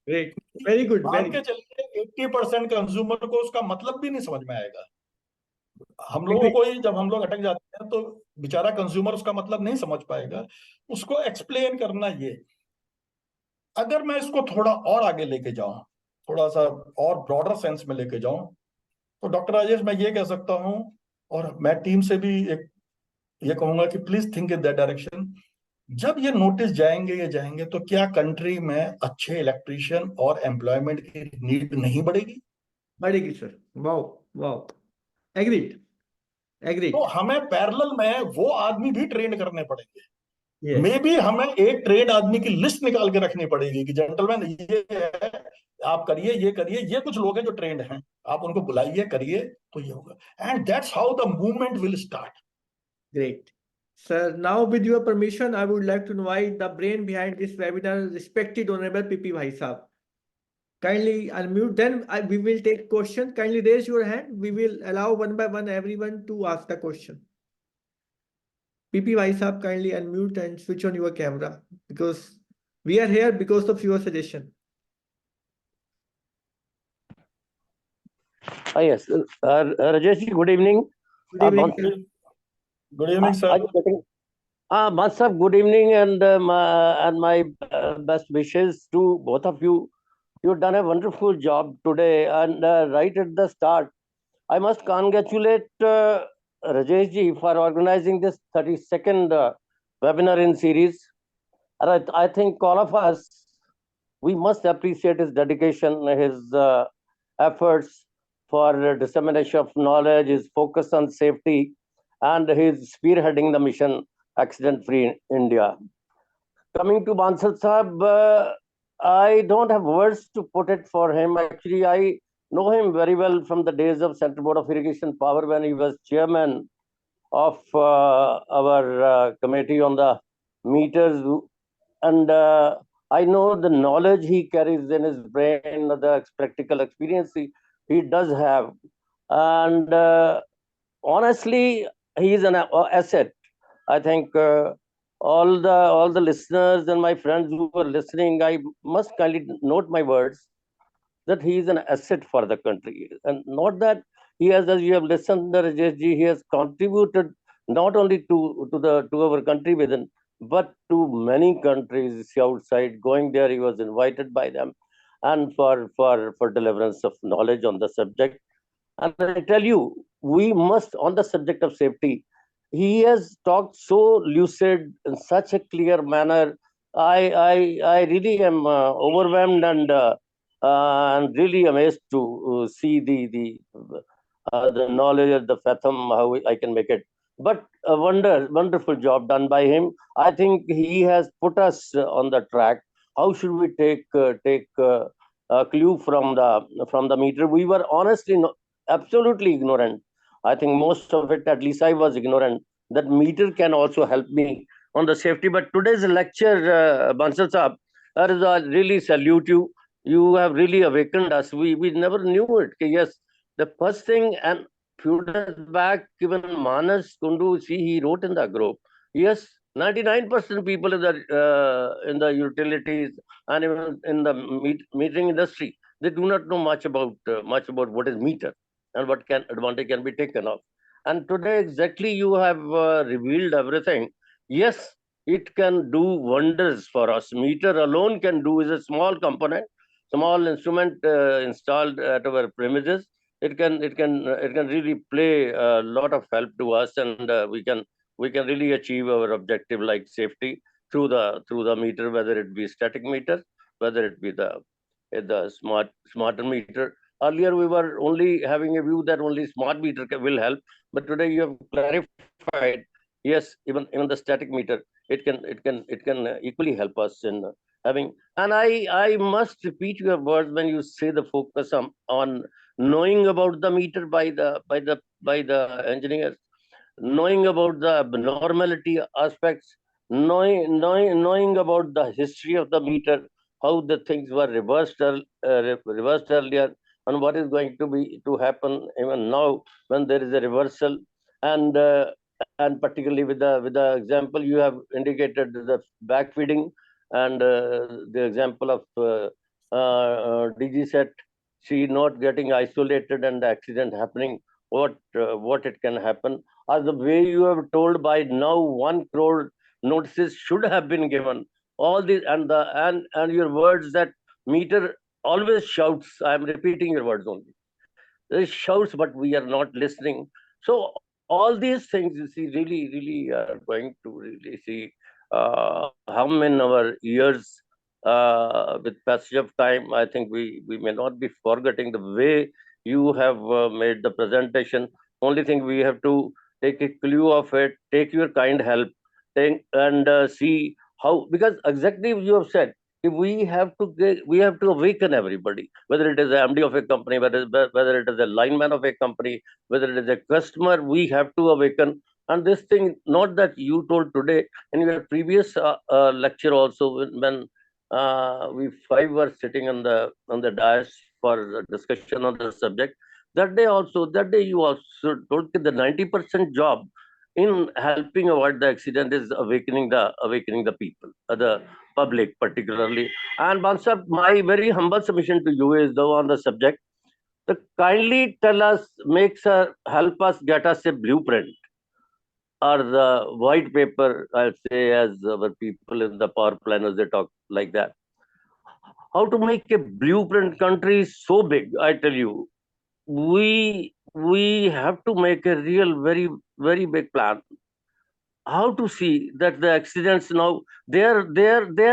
Great, very good. मान के चलिए 80% कंज्यूमर को उसका मतलब भी नहीं समझ में आएगा. हम लोगों को ही जब हम लोग अटक जाते हैं तो बेचारा कंज्यूमर उसका मतलब नहीं समझ पाएगा. उसको एक्सप्लेन करना ये. अगर मैं इसको थोड़ा और आगे लेके जाऊं, थोड़ा सा और ब्रॉडर सेंस में लेके जाऊं, तो डॉक्टर राजेश मैं ये कह सकता हूं, और मैं टीम से भी ये कहूंगा कि please think in that direction. जब ये नोटिस जाएंगे तो क्या कंट्री में अच्छे इलेक्ट्रीशियन और एम्प्लॉयमेंट की नीड नहीं बढ़ेगी? बढ़ेगी सर. Wow, agreed. तो हमें पैरेलल में वो आदमी भी ट्रेन करने पड़ेंगे. मे बी हमें एक ट्रेन आदमी की लिस्ट निकाल के रखनी पड़ेगी कि जेंटलमैन ये है, आप करिए, ये करिए, ये कुछ लोग हैं जो ट्रेंड हैं, आप उनको बुलाइए, करिए, तो ये होगा. And that's how the movement will start. Great. Sir, now with your permission, I would like to invite the brain behind this webinar, respected Honorable PP Bhai Sahab. Kindly unmute, then we will take question. Kindly raise your hand. We will allow one by one everyone to ask the question. PP Bhai Sahab, kindly unmute and switch on your camera because we are here because of your suggestion. Yes, Rajesh, good evening. Good evening. Good evening, sir. Bansal, good evening, and my best wishes to both of you. You've done a wonderful job today, and right at the start, I must congratulate Rajesh ji for organizing this 32nd webinar in series. And I think all of us, we must appreciate his dedication, his efforts for dissemination of knowledge, his focus on safety, and his spearheading the mission Accident-Free India. Coming to Bansal Sahab, I don't have words to put it for him. Actually, I know him very well from the days of Central Board of Irrigation Power when he was chairman of our committee on the meters. And I know the knowledge he carries in his brain, the practical experience he does have. And honestly, he is an asset. I think all the listeners and my friends who are listening, I must kindly note my words that he is an asset for the country, and not that he has, as you have listened, Rajesh ji, he has contributed not only to our country within, but to many countries outside. Going there, he was invited by them, and for deliverance of knowledge on the subject. And I tell you, we must, on the subject of safety, he has talked so lucid in such a clear manner. I really am overwhelmed and really amazed to see the knowledge of the fathom how I can make it. But a wonderful job done by him. I think he has put us on the track. How should we take a clue from the meter? We were honestly absolutely ignorant. I think most of it, at least I was ignorant, that meter can also help me on the safety. But today's lecture, Bansal Saab, I really salute you. You have really awakened us. We never knew it. Yes, the first thing, and few days back, even Manas Kundu, see, he wrote in the group. Yes, 99% people in the utilities and even in the metering industry, they do not know much about what is meter and what can advantage can be taken of. And today, exactly, you have revealed everything. Yes, it can do wonders for us. Meter alone can do is a small component, small instrument installed at our premises. It can really play a lot of help to us, and we can really achieve our objective like safety through the meter, whether it be static meter, whether it be the smarter meter. Earlier, we were only having a view that only smart meter will help, but today you have clarified. Yes, even the static meter, it can equally help us in having. And I must repeat your words when you say the focus on knowing about the meter by the engineers, knowing about the abnormality aspects, knowing about the history of the meter, how the things were reversed earlier, and what is going to happen even now when there is a reversal. And particularly with the example you have indicated, the backfeeding, and the example of DG set, she not getting isolated and the accident happening, what it can happen. Or the way you have told, by now 1 crore notices should have been given. All these and your words that meter always shouts. I am repeating your words only. It shouts, but we are not listening. So all these things, you see, really are going to really see hum in our ears with passage of time. I think we may not be forgetting the way you have made the presentation. Only thing, we have to take a clue of it, take your kind help, and see how, because exactly you have said, we have to awaken everybody, whether it is the MD of a company, whether it is a lineman of a company, whether it is a customer, we have to awaken. And this thing, not that you told today, in your previous lecture also, when we five were sitting on the dais for the discussion on the subject, that day you also told that the 90% job in helping avoid the accident is awakening the people, the public particularly. And Bansab, my very humble submission to you is, though, on the subject, to kindly tell us, help us get us a blueprint or the white paper, I'll say, as our people in the power planners, they talk like that. How to make a blueprint? Country is so big, I tell you. We have to make a real, very big plan. How to see that the accidents now, they're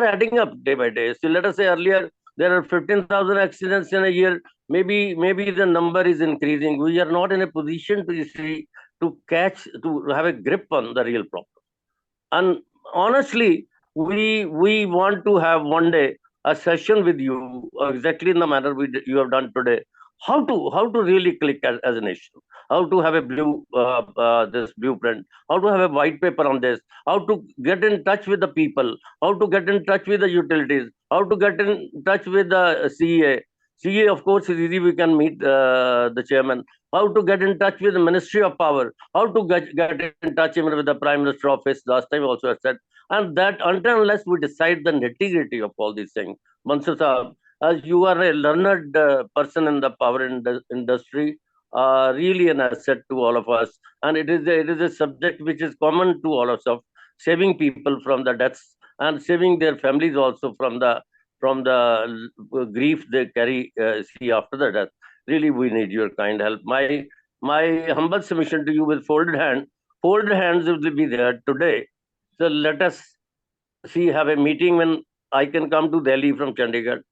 adding up day by day. So let us say earlier there are 15,000 accidents in a year. Maybe the number is increasing. We are not in a position to see, to have a grip on the real problem. And honestly, we want to have one day a session with you exactly in the manner you have done today. How to really click as a nation, how to have a this blueprint, how to have a white paper on this, how to get in touch with the people, how to get in touch with the utilities, how to get in touch with the CEA, CA, of course, is easy. We can meet the chairman. How to get in touch with the Ministry of Power? How to get in touch even with the Prime Minister office? Last time also I said. And that until unless we decide the nitty-gritty of all these things, Bansal Sahab, as you are a learned person in the power industry, really an asset to all of us. And it is a subject which is common to all of us, saving people from the deaths and saving their families also from the grief they carry see after the death. Really, we need your kind help. My humble submission to you with folded hands will be there today. So let us have a meeting when I can come to Delhi from Chandigarh.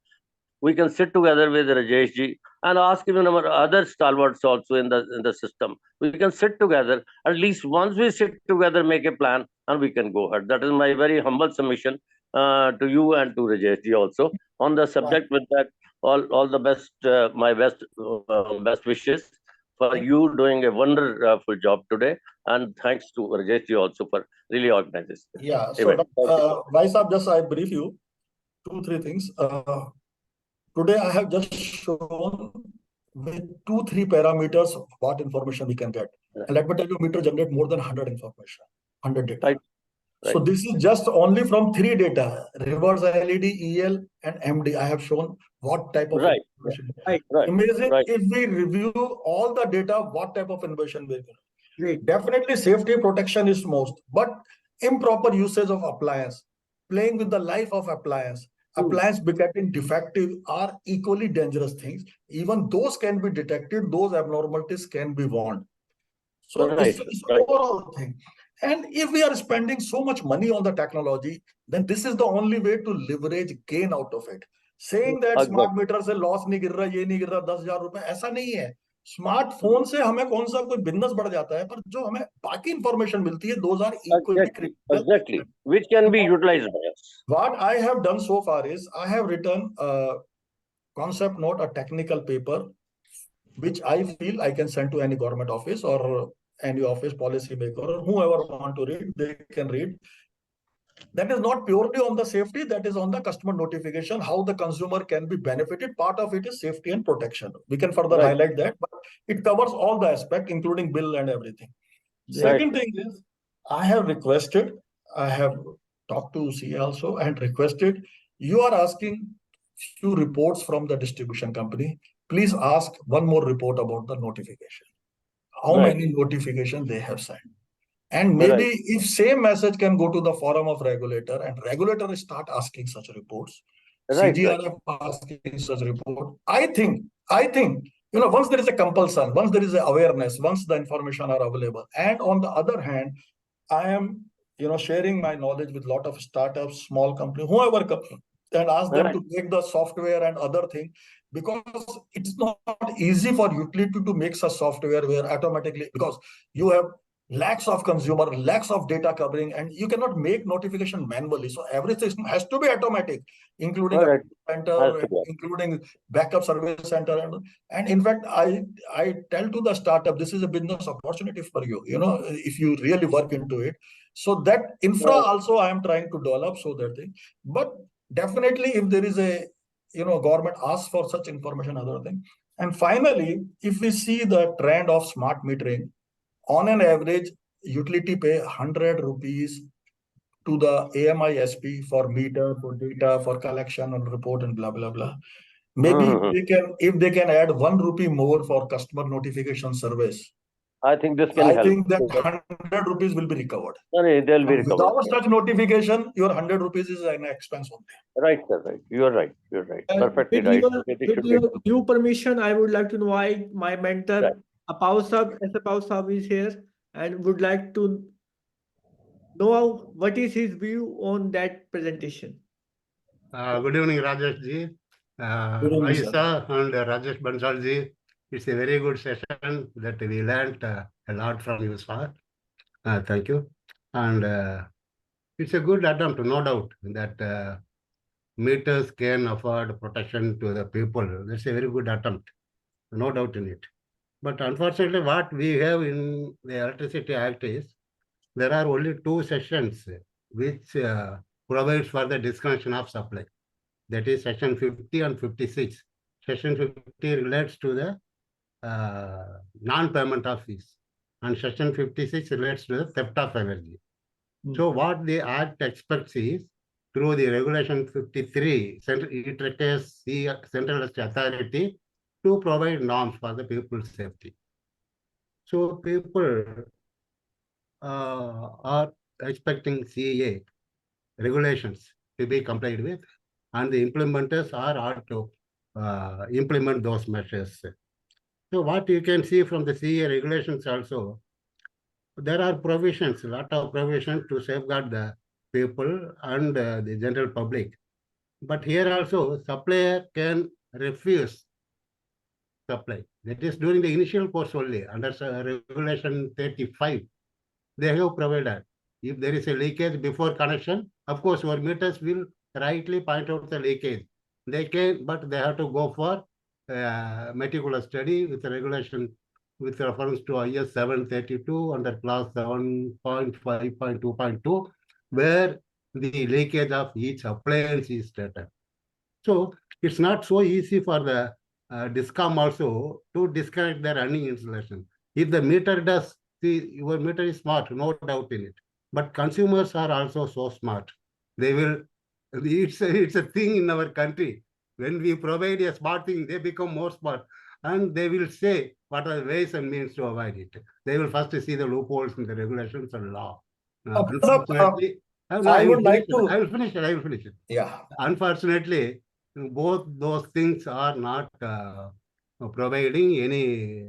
We can sit together with Rajesh ji and ask even our other stalwarts also in the system. We can sit together. At least once we sit together, make a plan, and we can go ahead. That is my very humble submission to you and to Rajesh ji also on the subject. With that, all the best, my best wishes for you doing a wonderful job today, and thanks to Rajesh ji also for really organizing this. Yeah. So, Bhai Sahab, just I brief you 2-3 things. Today I have just shown with 2-3 parameters what information we can get. And let me tell you, meter generate more than 100 information, 100 data. Right. So this is just only from 3 data: reverse LED, EL, and MD. I have shown what type of information. Imagine if we review all the data, what type of information we get. Definitely safety protection is most, but improper usage of appliance, playing with the life of appliance becoming defective are equally dangerous things. Even those can be detected, those abnormalities can be warned. So it's overall thing. And if we are spending so much money on the technology, then this is the only way to leverage gain out of it. Saying that smart meter से loss नहीं गिर रहा, ये नहीं गिर रहा, 10,000 रुपए, ऐसा नहीं है. स्मार्टफोन से हमें कौन सा कोई बिजनेस बढ़ जाता है, पर जो हमें बाकी इंफॉर्मेशन मिलती है, those are equally critical. Exactly, which can be utilized by us. What I have done so far is I have written a concept note, a technical paper, which I feel I can send to any government office or any office policy maker or whoever want to read, they can read. That is not purely on the safety, that is on the customer notification, how the consumer can be benefited. Part of it is safety and protection. We can further highlight that, but it covers all the aspect, including bill and everything. Second thing is, I have requested, I have talked to CA also and requested, you are asking few reports from the distribution company. Please ask one more report about the notification. How many notifications they have sent. And maybe if same message can go to the forum of regulator and regulator start asking such reports, CGRF asking such report, I think, once there is a compulsion, once there is a awareness, once the information are available, and on the other hand, I am, sharing my knowledge with lot of startups, small company, whoever company, and ask them to take the software and other thing, because it's not easy for utility to make such software where automatically, because you have lakhs of consumer, lakhs of data covering, and you cannot make notification manually. So every system has to be automatic, including a center, including backup service center. And in fact, I tell to the startup, this is a business opportunity for you, if you really work into it. So that infra also I am trying to develop, so that thing. But definitely if there is a, government asks for such information, other thing. And finally, if we see the trend of smart metering, on an average, utility pay 100 rupees to the AMI SP for meter, for data, for collection and report and blah, blah, blah. Maybe if they can add 1 rupee more for customer notification service, I think this can help. I think that 100 rupees will be recovered. They'll be recovered. Without such notification, your 100 rupees is an expense only. Right, sir, right. You're right. Perfectly right. With your due permission, I would like to invite my mentor, Apau Sahab is here, and would like to know what is his view on that presentation. Good evening, Rajesh ji. Aisa and Rajesh Bansal ji. It's a very good session that we learned a lot from you, sir. Thank you. And it's a good attempt, no doubt, that meters can afford protection to the people. That's a very good attempt, no doubt in it. But unfortunately, what we have in the Electricity Act is there are only 2 sections which provides for the disconnection of supply. That is section 50 and 56. Section 50 relates to the non-payment of fees, and Section 56 relates to the theft of energy. So what the Act expects is, through the Regulation 53, it requires the centralized authority to provide norms for the people's safety. So people are expecting CEA regulations to be complied with, and the implementers are to implement those measures. So what you can see from the CEA regulations also, there are provisions, a lot of provisions to safeguard the people and the general public. But here also, supplier can refuse supply. That is during the initial course only, under Regulation 35. They have provided. If there is a leakage before connection, of course, our meters will rightly point out the leakage. They can, but they have to go for meticulous study with the regulation with reference to IS 732 under clause 7.5.2.2, where the leakage of each appliance is stated. So it's not so easy for the DISCOM also to disconnect the running installation. If the meter does, see, your meter is smart, no doubt in it. But consumers are also so smart. They will, it's a thing in our country. When we provide a smart thing, they become more smart. And they will say what are the ways and means to avoid it. They will first see the loopholes in the regulations and law. Unfortunately, I will finish it. Yeah. Unfortunately, both those things are not providing any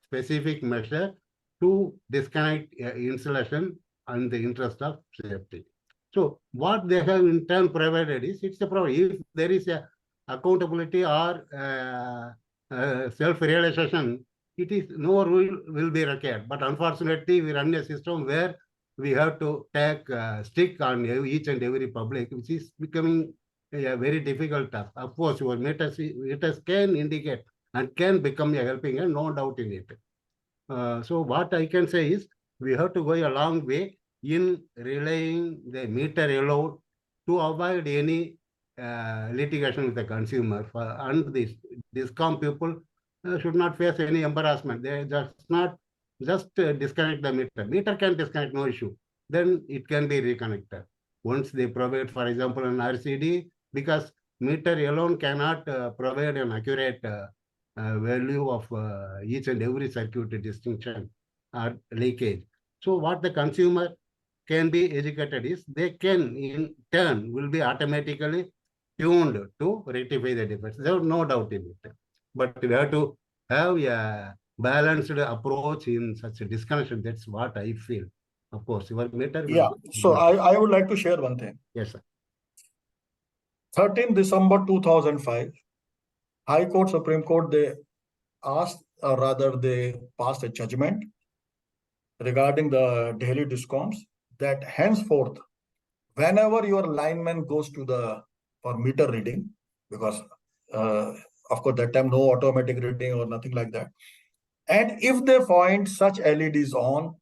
specific measure to disconnect installation and the interest of safety. So what they have in turn provided is, it's a problem. If there is a accountability or self-realization, it is no rule will be required. But unfortunately, we run a system where we have to take stick on each and every public, which is becoming a very difficult task. Of course, your meters can indicate and can become a helping hand, no doubt in it. So what I can say is, we have to go a long way in relaying the meter allowed to avoid any litigation with the consumer. And the DISCOM people should not face any embarrassment. They just disconnect the meter. Meter can disconnect, no issue. Then it can be reconnected. Once they provide, for example, an RCD, because meter alone cannot provide an accurate value of each and every circuit distinction or leakage. So what the consumer can be educated is, they can in turn will be automatically tuned to rectify the defects. There is no doubt in it. But we have to have a balanced approach in such a disconnection. That's what I feel. Of course, your meter. Yeah. So I would like to share one thing. Yes, sir. 13 December 2005, High Court, Supreme Court, they asked, or rather they passed a judgment regarding the Delhi DISCOMs that henceforth, whenever your lineman goes to for meter reading, because of course that time no automatic reading or nothing like that, and if they find such LEDs on,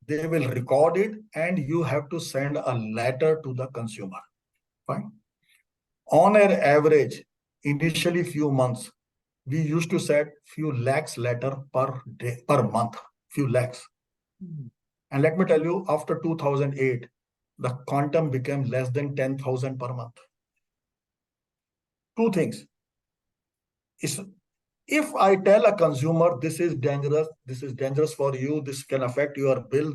they will record it and you have to send a letter to the consumer. Fine. On an average, initially few months, we used to send few lakhs letter per day, per month, few lakhs. And let me tell you, after 2008, the quantum became less than 10,000 per month. Two things. If I tell a consumer, this is dangerous for you, this can affect your bill,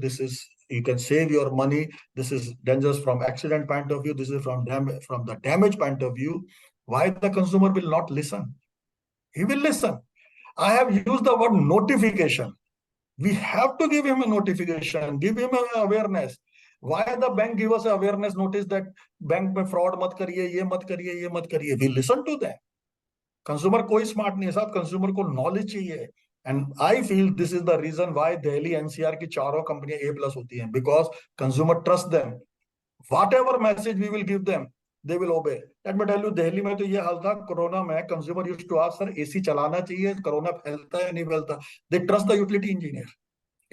you can save your money, this is dangerous from accident point of view, this is from the damage point of view, why the consumer will not listen? He will listen. I have used the word notification. We have to give him a notification, give him an awareness. Why the bank give us an awareness notice that bank mein fraud mat kariye, ye mat kariye, ye mat kariye. We listen to them. Consumer कोई smart नहीं है साहब, consumer को knowledge चाहिए. And I feel this is the reason why Delhi NCR की चारों कंपनियां A+ होती हैं, because consumer trust them. Whatever message we will give them, they will obey. Let me tell you, Delhi में तो ये हाल था, कोरोना में consumer used to ask, sir AC चलाना चाहिए, कोरोना फैलता है नहीं फैलता. They trust the utility engineer.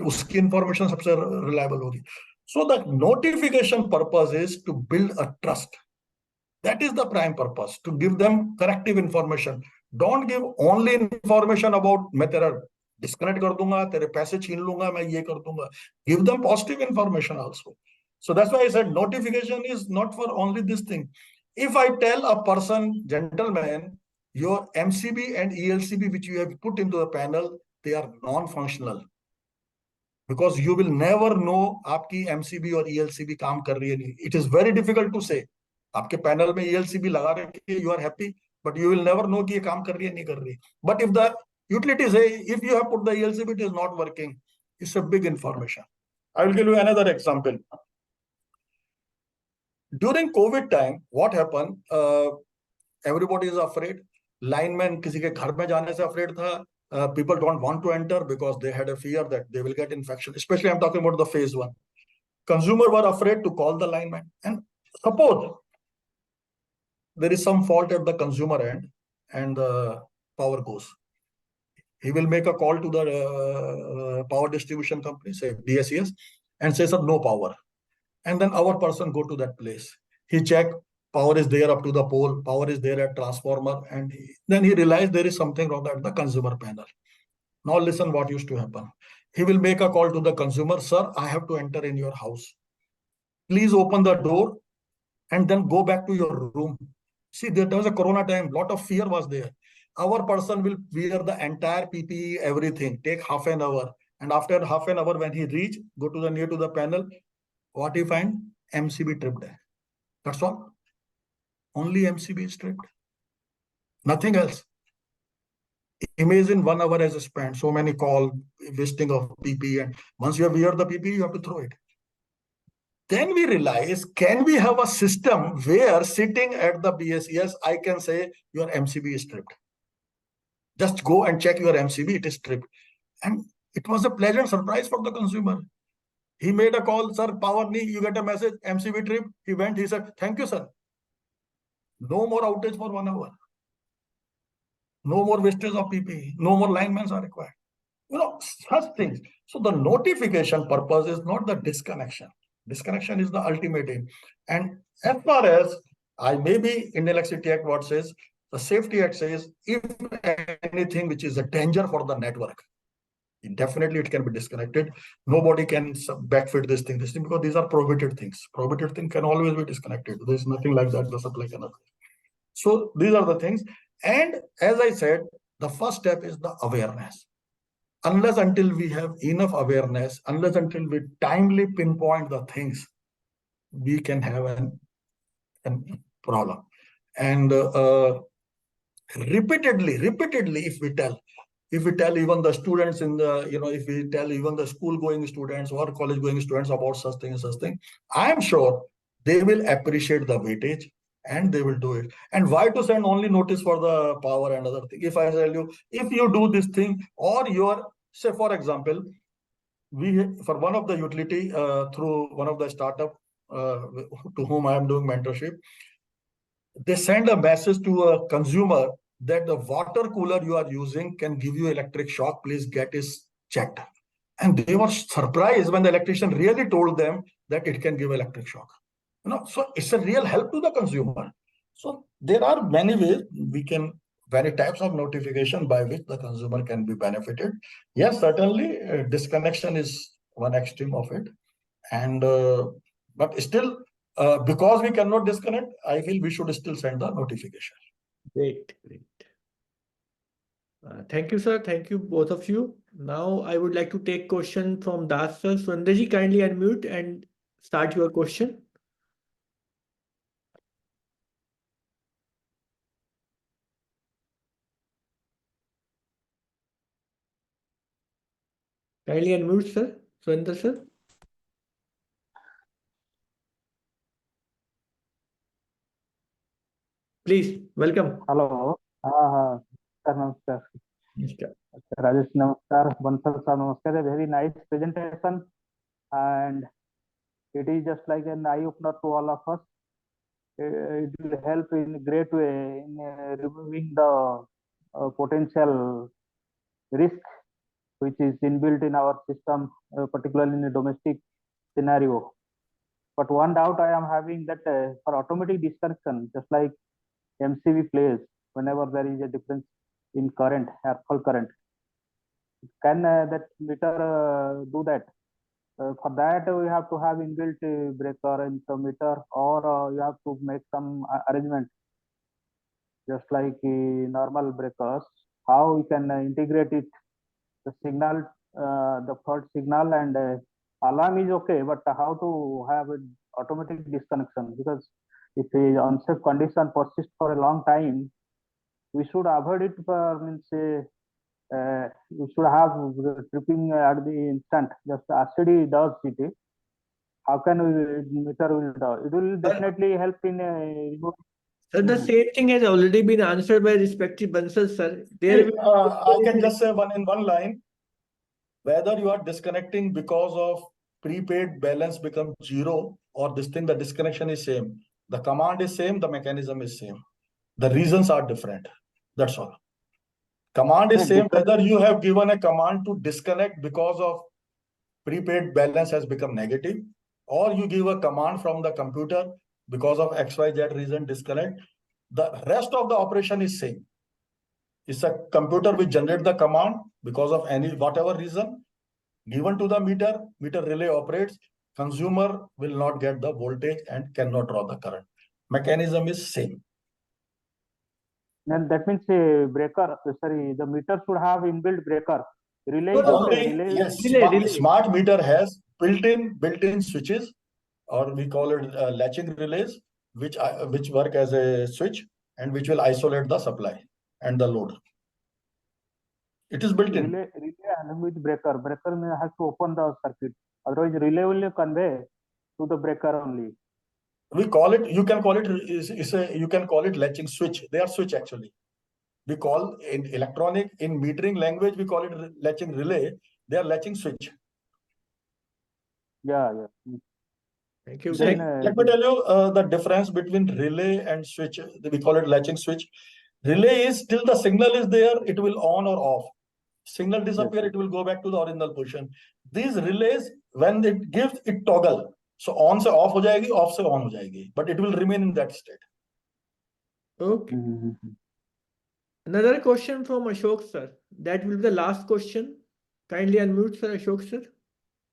उसकी information सबसे reliable होगी. So the notification purpose is to build a trust. That is the prime purpose, to give them corrective information. Don't give only information about मैं तेरा disconnect कर दूंगा, तेरे पैसे छीन लूंगा, मैं ये कर दूंगा. Give them positive information also. So that's why I said notification is not for only this thing. If I tell a person, gentleman, your MCB and ELCB which you have put into the panel, they are non-functional. Because you will never know आपकी MCB और ELCB काम कर रही है नहीं. It is very difficult to say. आपके panel में ELCB लगा रखे, you are happy, but you will never know कि ये काम कर रही है नहीं कर रही. But if the utility say, if you have put the ELCB, it is not working. It's a big information. I will give you another example. During COVID time, what happened? Everybody is afraid. Lineman किसी के घर में जाने से afraid था. People don't want to enter because they had a fear that they will get infection. Especially I'm talking about the phase 1. Consumer were afraid to call the lineman. And suppose there is some fault at the consumer end and the power goes. He will make a call to the power distribution company, say DSES, and say, sir, no power. And then our person go to that place. He check, power is there up to the pole, power is there at transformer, and then he realized there is something wrong at the consumer panel. Now listen what used to happen. He will make a call to the consumer, sir, I have to enter in your house. Please open the door and then go back to your room. See, there was a corona time, lot of fear was there. Our person will wear the entire PPE, everything, take half an hour. And after half an hour, when he reach, go to the near to the panel, what he find? MCB tripped. That's all. Only MCB is tripped. Nothing else. Imagine 1 hour as a spent, so many call, wasting of PPE, and once you have wear the PPE, you have to throw it. Then we realize, can we have a system where sitting at the BSES, I can say your MCB is stripped. Just go and check your MCB, it is stripped. And it was a pleasant surprise for the consumer. He made a call, sir, power knee, you get a message, MCB trip. He went, he said, thank you, sir. No more outage for 1 hour. No more wastage of PPE. No more linemen are required. Such things. So the notification purpose is not the disconnection. Disconnection is the ultimate aim. And as far as I maybe Indian Electricity Act what says, the Safety Act says, if anything which is a danger for the network, definitely it can be disconnected. Nobody can backfit this thing, because these are prohibited things. Prohibited thing can always be disconnected. There's nothing like that, the supply cannot. So these are the things. And as I said, the first step is the awareness. Unless until we have enough awareness, unless until we timely pinpoint the things, we can have a problem. And repeatedly, if we tell even the students in the, if we tell even the school-going students or college-going students about such thing, I am sure they will appreciate the weightage and they will do it. And why to send only notice for the power and other thing? If I tell you, if you do this thing, or your, say for example, we for one of the utility through one of the startup to whom I am doing mentorship, they send a message to a consumer that the water cooler you are using can give you electric shock. Please get it checked. And they were surprised when the electrician really told them that it can give electric shock. So it's a real help to the consumer. So there are many ways we can, many types of notification by which the consumer can be benefited. Yes, certainly disconnection is one extreme of it. And but still, because we cannot disconnect, I feel we should still send the notification. Great. Thank you, sir. Thank you, both of you. Now I would like to take question from Das sir. Sundarji, kindly unmute and start your question. Kindly unmute, sir. Sundar sir. Please, welcome. Hello. Sir, namaskar. Rajesh, namaskar. Bansal sir, namaskar. A very nice presentation, and it is just like an eye opener to all of us. It will help in a great way in removing the potential risk which is inbuilt in our system, particularly in a domestic scenario. But one doubt I am having that for automatic disconnection, just like MCB plays, whenever there is a difference in current, full current. Can that meter do that? For that, we have to have inbuilt breaker in the meter, or you have to make some arrangement, just like normal breakers. How we can integrate it, the signal, the fault signal, and alarm is okay, but how to have an automatic disconnection? Because if the unsafe condition persists for a long time, we should avoid it. We should have tripping at the instant. Just ACD does it. How can we meter will do? It will definitely help in Sir, the same thing has already been answered by respective Bansal, sir. I can just say one in one line. Whether you are disconnecting because of prepaid balance become zero or this thing, the disconnection is same. The command is same, the mechanism is same. The reasons are different. That's all. Command is same whether you have given a command to disconnect because of prepaid balance has become negative, or you give a command from the computer because of XYZ reason disconnect. The rest of the operation is same. It's a computer which generate the command because of any whatever reason given to the meter relay operates. Consumer will not get the voltage and cannot draw the current. Mechanism is same. And that means the meter should have inbuilt breaker. Smart meter has built-in switches, or we call it latching relays, which work as a switch and which will isolate the supply and the load. It is built in. Relay and with breaker has to open the circuit. Otherwise, relay will convey to the breaker only. We call it. You can call it. You can call it latching switch. They are switch actually. We call in electronic, in metering language, we call it latching relay. They are latching switch. Yeah. Thank you. Let me tell you the difference between relay and switch. We call it latching switch. Relay is till the signal is there, it will on or off. Signal disappear, it will go back to the original position. These relays, when it gives, it toggle. So on se off ho jayegi, off se on ho jayegi. But it will remain in that state. Okay. Another question from Ashok sir. That will be the last question. Kindly unmute sir, Ashok sir.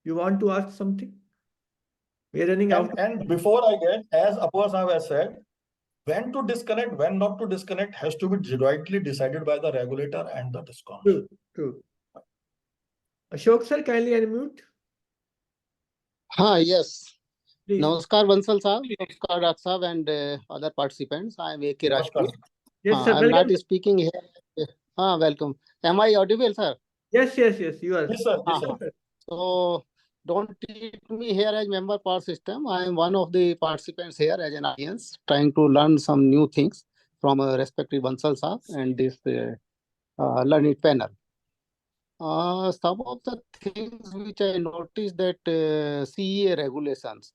You want to ask something? We are running out. And before I get, as Apurva Sahib has said, when to disconnect, when not to disconnect has to be jointly decided by the regulator and the DISCOM. True. Ashok sir, kindly unmute. Yes. Please. Namaskar Bansal Sahab, Namaskar Dr. Sahab and other participants. I am A.K. Rajput. Yes, sir. I am not speaking here. Welcome. Am I audible, sir? Yes, you are. Yes, sir. So, don't treat me here as member power system. I am one of the participants here as an audience, trying to learn some new things from a respective Bansal Sahab and this learning panel. Some of the things which I noticed that CEA regulations,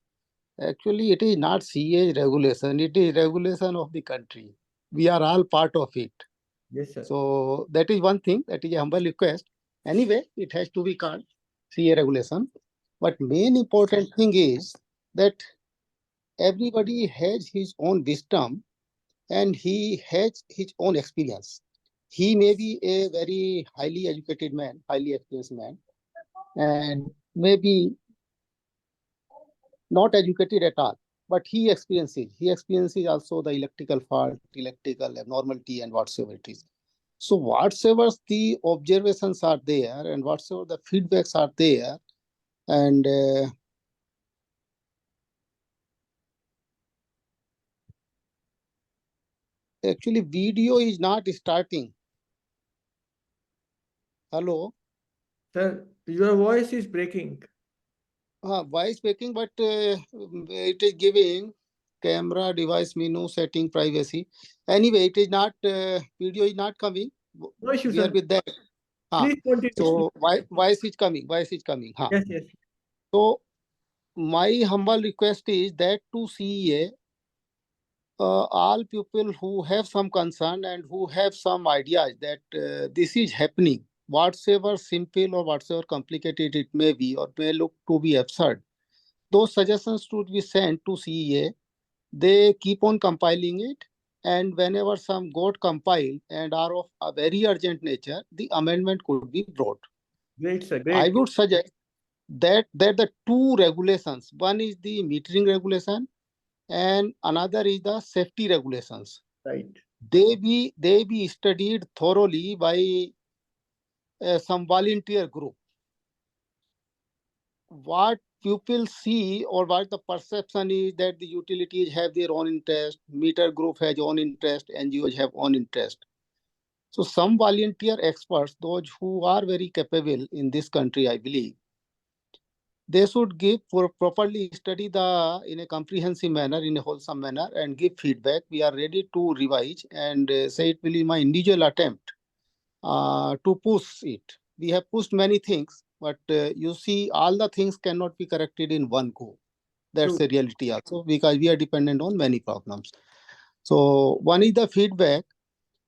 actually it is not CEA regulation, it is regulation of the country. We are all part of it. Yes, sir. So that is one thing, that is a humble request. Anyway, it has to be called CEA regulation. But main important thing is that everybody has his own wisdom and he has his own experience. He may be a very highly educated man, highly experienced man, and maybe not educated at all, but he experiences also the electrical fault, electrical abnormality and whatsoever it is. So whatsoever the observations are there and whatsoever the feedbacks are there, and actually video is not starting. Hello? Sir, your voice is breaking. Voice breaking, but it is giving camera, device menu, setting, privacy. Anyway, it is not, video is not coming. No issue, we sir. are with that. Please continue. So voice is coming. Yes. So my humble request is that to CEA, all people who have some concern and who have some ideas that this is happening, whatsoever simple or whatsoever complicated it may be or may look to be absurd, those suggestions should be sent to CEA. They keep on compiling it and whenever some got compiled and are of a very urgent nature, the amendment could be brought. Great, sir. I Great. would suggest that the two regulations, one is the metering regulation and another is the safety regulations. Right. They be studied thoroughly by some volunteer group. What people see or what the perception is that the utilities have their own interest, meter group has own interest, NGOs have own interest. So some volunteer experts, those who are very capable in this country, I believe, they should give properly study in a comprehensive manner, in a wholesome manner, and give feedback. We are ready to revise and say it will be my individual attempt to push it. We have pushed many things, but you see, all the things cannot be corrected in one go. That's True. a reality also, because we are dependent on many problems. So one is the feedback,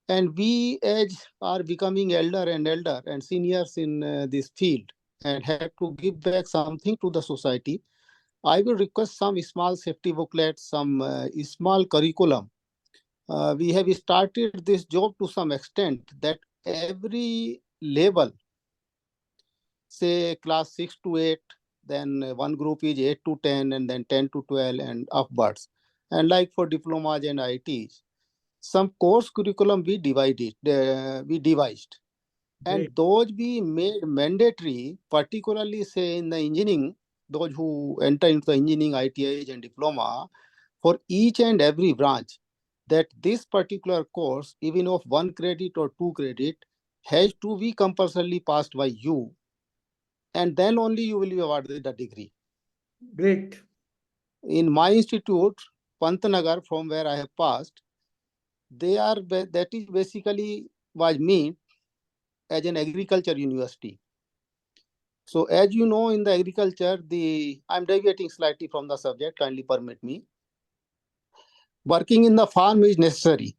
and we as are becoming elder and seniors in this field and have to give back something to the society. I will request some small safety booklets, some small curriculum. We have started this job to some extent that every level, say class 6 to 8, then one group is 8 to 10, and then 10 to 12 and upwards. And like for diplomas and ITs, some course curriculum we devised. And Great. those be made mandatory, particularly say in the engineering, those who enter into the engineering, ITIs and diploma, for each and every branch, that this particular course, even of 1 credit or 2 credit, has to be compulsorily passed by you. And then only you will be awarded the degree. Great. In my institute, Pantnagar, from where I have passed, that is basically was meant as an agriculture university. So as you know, in the agriculture, I'm deviating slightly from the subject, kindly permit me. Working in the farm is necessary.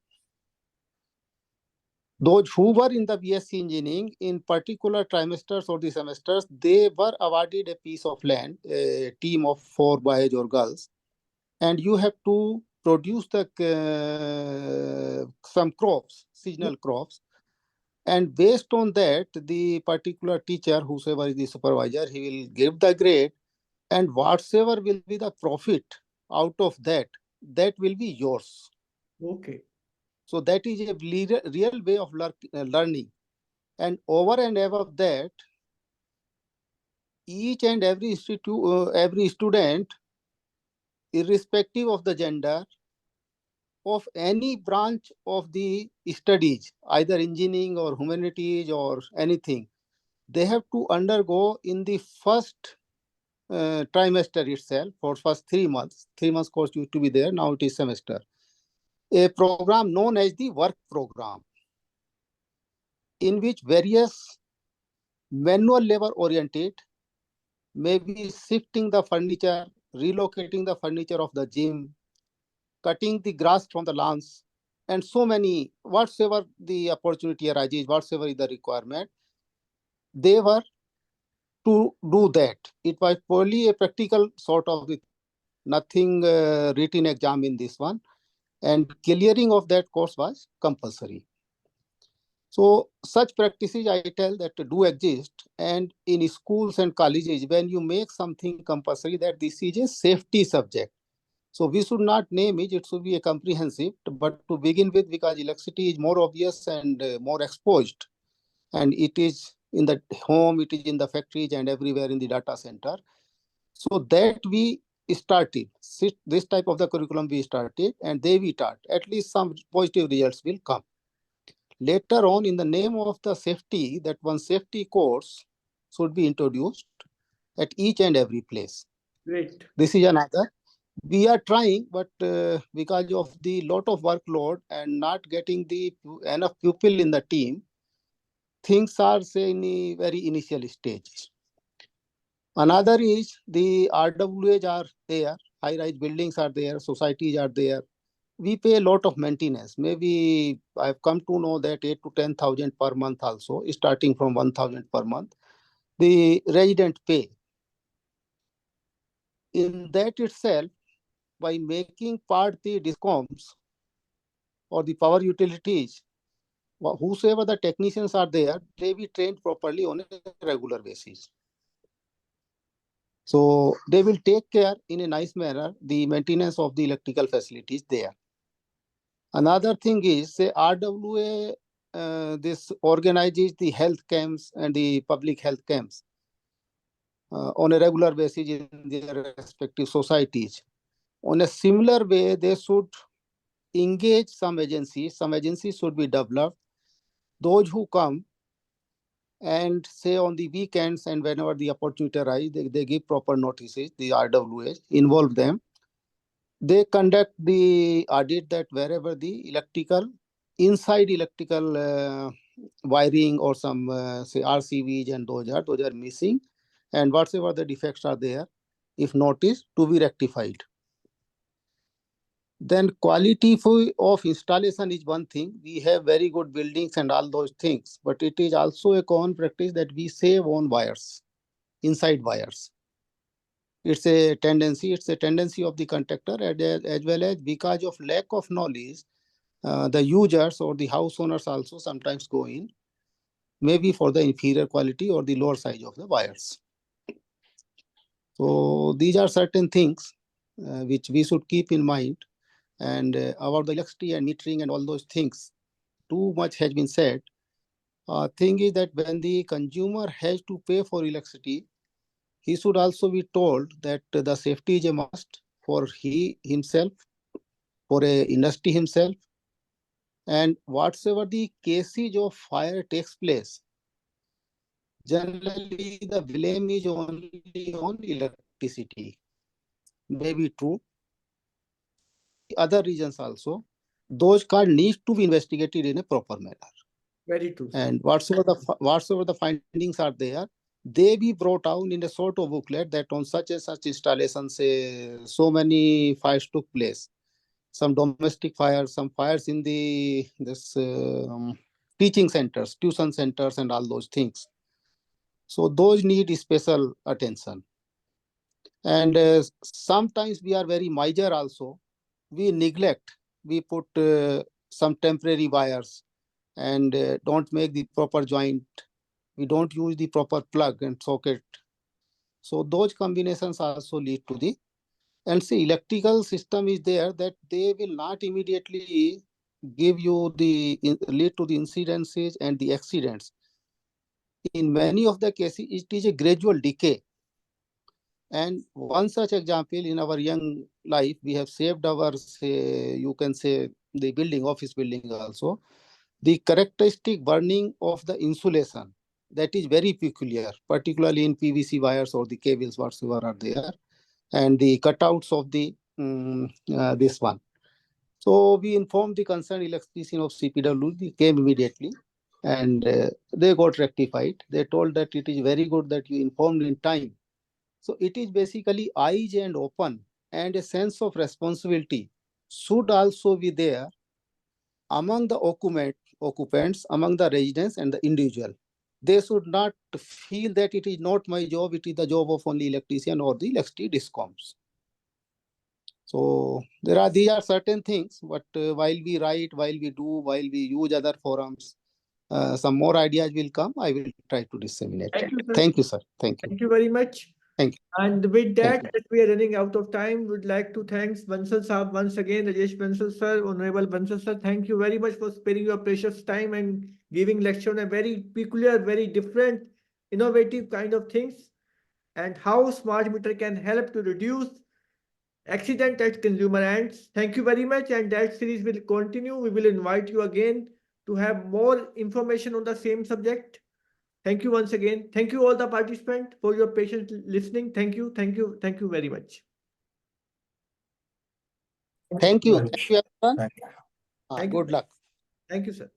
Those who were in the BSc engineering, in particular trimesters or the semesters, they were awarded a piece of land, a team of 4 boys or girls, and you have to produce some crops, seasonal crops. And based on that, the particular teacher, whosoever is the supervisor, he will give the grade, and whatsoever will be the profit out of that, that will be yours. Okay. So that is a real way of learning. And over and above that, each and every every student, irrespective of the gender, of any branch of the studies, either engineering or humanities or anything, they have to undergo in the first trimester itself, for first 3 months. 3 months course used to be there, now it is semester. A program known as the work program, in which various manual labor oriented, maybe shifting the furniture, relocating the furniture of the gym, cutting the grass from the lawns, and so many, whatsoever the opportunity arises, whatsoever is the requirement, they were to do that. It was purely a practical sort of nothing written exam in this one, and clearing of that course was compulsory. So such practices, I tell, that do exist, and in schools and colleges, when you make something compulsory, that this is a safety subject. So we should not name it, it should be a comprehensive, but to begin with, because electricity is more obvious and more exposed, and it is in the home, it is in the factories and everywhere in the data center. So that we started, this type of the curriculum we started, and we taught, at least some positive results will come. Later on, in the name of the safety, that one safety course should be introduced at each and every place. Great. This is another. We are trying, but because of the lot of workload and not getting the enough people in the team, things are, say, in a very initial stage. Another is the RWAs are there, high-rise buildings are there, societies are there. We pay a lot of maintenance. Maybe I've come to know that 8 to 10,000 per month also, starting from 1,000 per month, the resident pay. In that itself, by making part the discoms or the power utilities, whosoever the technicians are there, they be trained properly on a regular basis. So they will take care in a nice manner the maintenance of the electrical facilities there. Another thing is, say RWA, this organizes the health camps and the public health camps on a regular basis in their respective societies. On a similar way, they should engage some agencies. Some agencies should be developed. Those who come and say on the weekends and whenever the opportunity arises, they give proper notices, the RWAs, involve them. They conduct the audit that wherever the inside electrical wiring or some say RCVs and those are missing, and whatever the defects are there, if noticed, to be rectified. Then quality of installation is one thing. We have very good buildings and all those things, but it is also a common practice that we save on wires, inside wires. It's a tendency of the contractor, as well as because of lack of knowledge, the users or the house owners also sometimes go in, maybe for the inferior quality or the lower size of the wires. So these are certain things which we should keep in mind. And about the electricity and metering and all those things, too much has been said. Thing is that when the consumer has to pay for electricity, he should also be told that the safety is a must for himself, for a industry himself, and whatsoever the cases of fire takes place, generally the blame is only on electricity. Maybe true. Other reasons also, those cars need to be investigated in a proper manner. Very true. And whatsoever the findings are there, they be brought out in a sort of booklet that on such and such installation, say so many fires took place, some domestic fires, some fires in this teaching centers, tuition centers, and all those things. So those need special attention. And sometimes we are very miser also. We neglect. We put some temporary wires and don't make the proper joint. We don't use the proper plug and socket. So those combinations also lead to the, and see, electrical system is there that they will not immediately give you lead to the incidences and the accidents. In many of the cases, it is a gradual decay. And one such example, in our young life, we have saved our, say, you can say the building, office building also. The characteristic burning of the insulation, that is very peculiar, particularly in PVC wires or the cables whatsoever are there, and the cutouts of the this one. So we informed the concerned electrician of CPW. They came immediately and they got rectified. They told that it is very good that you informed in time. So it is basically eyes and open, and a sense of responsibility should also be there among the occupants, among the residents and the individual. They should not feel that it is not my job, it is the job of only electrician or the electricity discoms. So these are certain things, but while we write, while we do, while we use other forums, some more ideas will come. I will try to disseminate. Thank you, sir. Thank you, sir. Thank you. Thank you very much. Thank you. And with that, you. as we are running out of time, would like to thank Bansal Saab once again, Rajesh Bansal sir, Honorable Bansal sir. Thank you very much for sparing your precious time and giving lecture on a very peculiar, very different, innovative kind of things, and how smart meter can help to reduce accident at consumer ends. Thank you very much, and that series will continue. We will invite you again to have more information on the same subject. Thank you once again. Thank you all the participants for your patient listening. Thank you. Thank you. Thank you very much. Thank you. Thank you, everyone. Thank you. Thank you. Good luck. Thank you, sir.